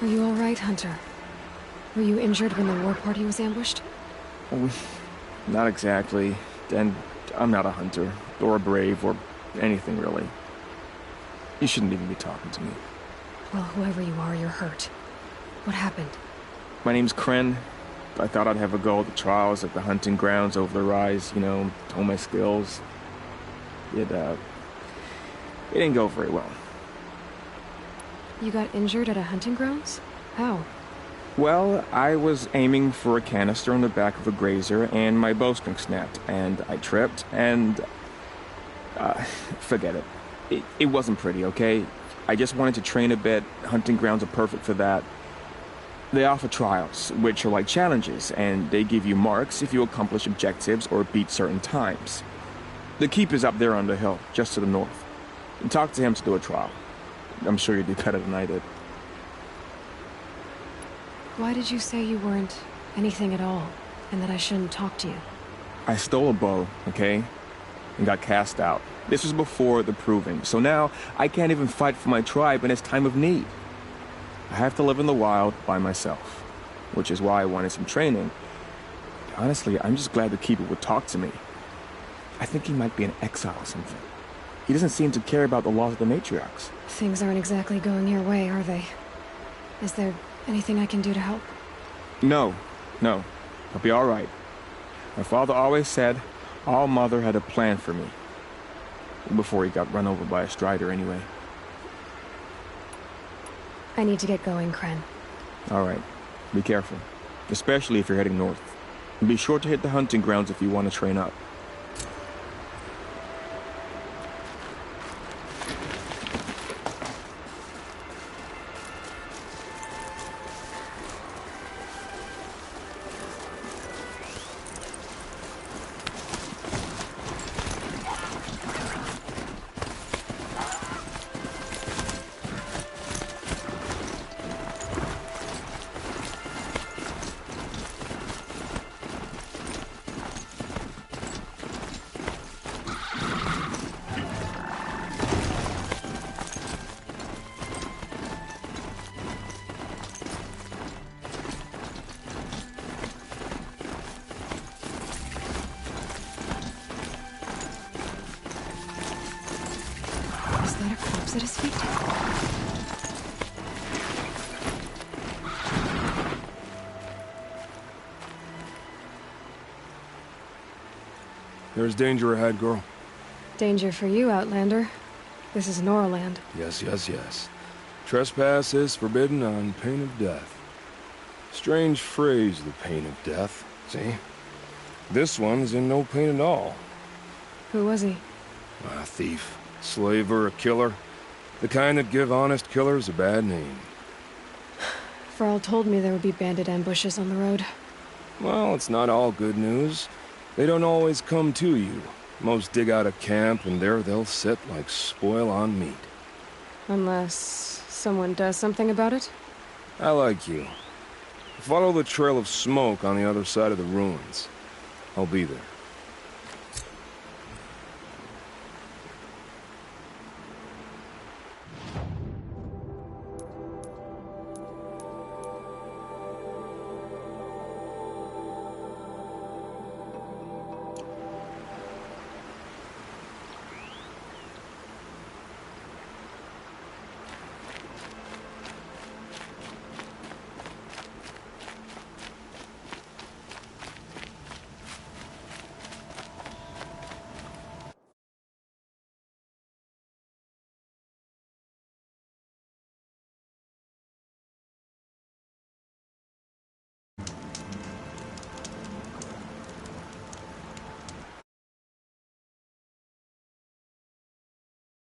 Are you all right, Hunter? Were you injured when the war party was ambushed? Not exactly. And I'm not a hunter, or a brave, or anything really. You shouldn't even be talking to me. Well, whoever you are, you're hurt. What happened? My name's Kren. I thought I'd have a go at the trials at the hunting grounds over the rise, you know, hone my skills. It didn't go very well. You got injured at a hunting grounds? How? Well, I was aiming for a canister on the back of a grazer, and my bowstring snapped, and I tripped, and... forget it. It wasn't pretty, okay? I just wanted to train a bit. Hunting grounds are perfect for that. They offer trials, which are like challenges, and they give you marks if you accomplish objectives or beat certain times. The keep is up there on the hill, just to the north. And talk to him to do a trial. I'm sure you'd do better than I did. Why did you say you weren't anything at all, and that I shouldn't talk to you? I stole a bow, okay? And got cast out. This was before the proving, so now I can't even fight for my tribe in its time of need. I have to live in the wild by myself, which is why I wanted some training. Honestly, I'm just glad the Keeper would talk to me. I think he might be in exile or something. He doesn't seem to care about the laws of the matriarchs. Things aren't exactly going your way, are they? Is there anything I can do to help? No. I'll be all right. My father always said All Mother had a plan for me. Before he got run over by a strider, anyway. I need to get going, Kren. All right. Be careful. Especially if you're heading north. And be sure to hit the hunting grounds if you want to train up. At his feet. There's danger ahead, girl. Danger for you, Outlander. This is Noraland. Yes. Trespass is forbidden on pain of death. Strange phrase, the pain of death. See? This one's in no pain at all. Who was he? A thief, slaver, a killer. The kind that give honest killers a bad name. Farrell told me there would be bandit ambushes on the road. Well, it's not all good news. They don't always come to you. Most dig out a camp, and there they'll sit like spoil on meat. Unless someone does something about it? I like you. Follow the trail of smoke on the other side of the ruins. I'll be there.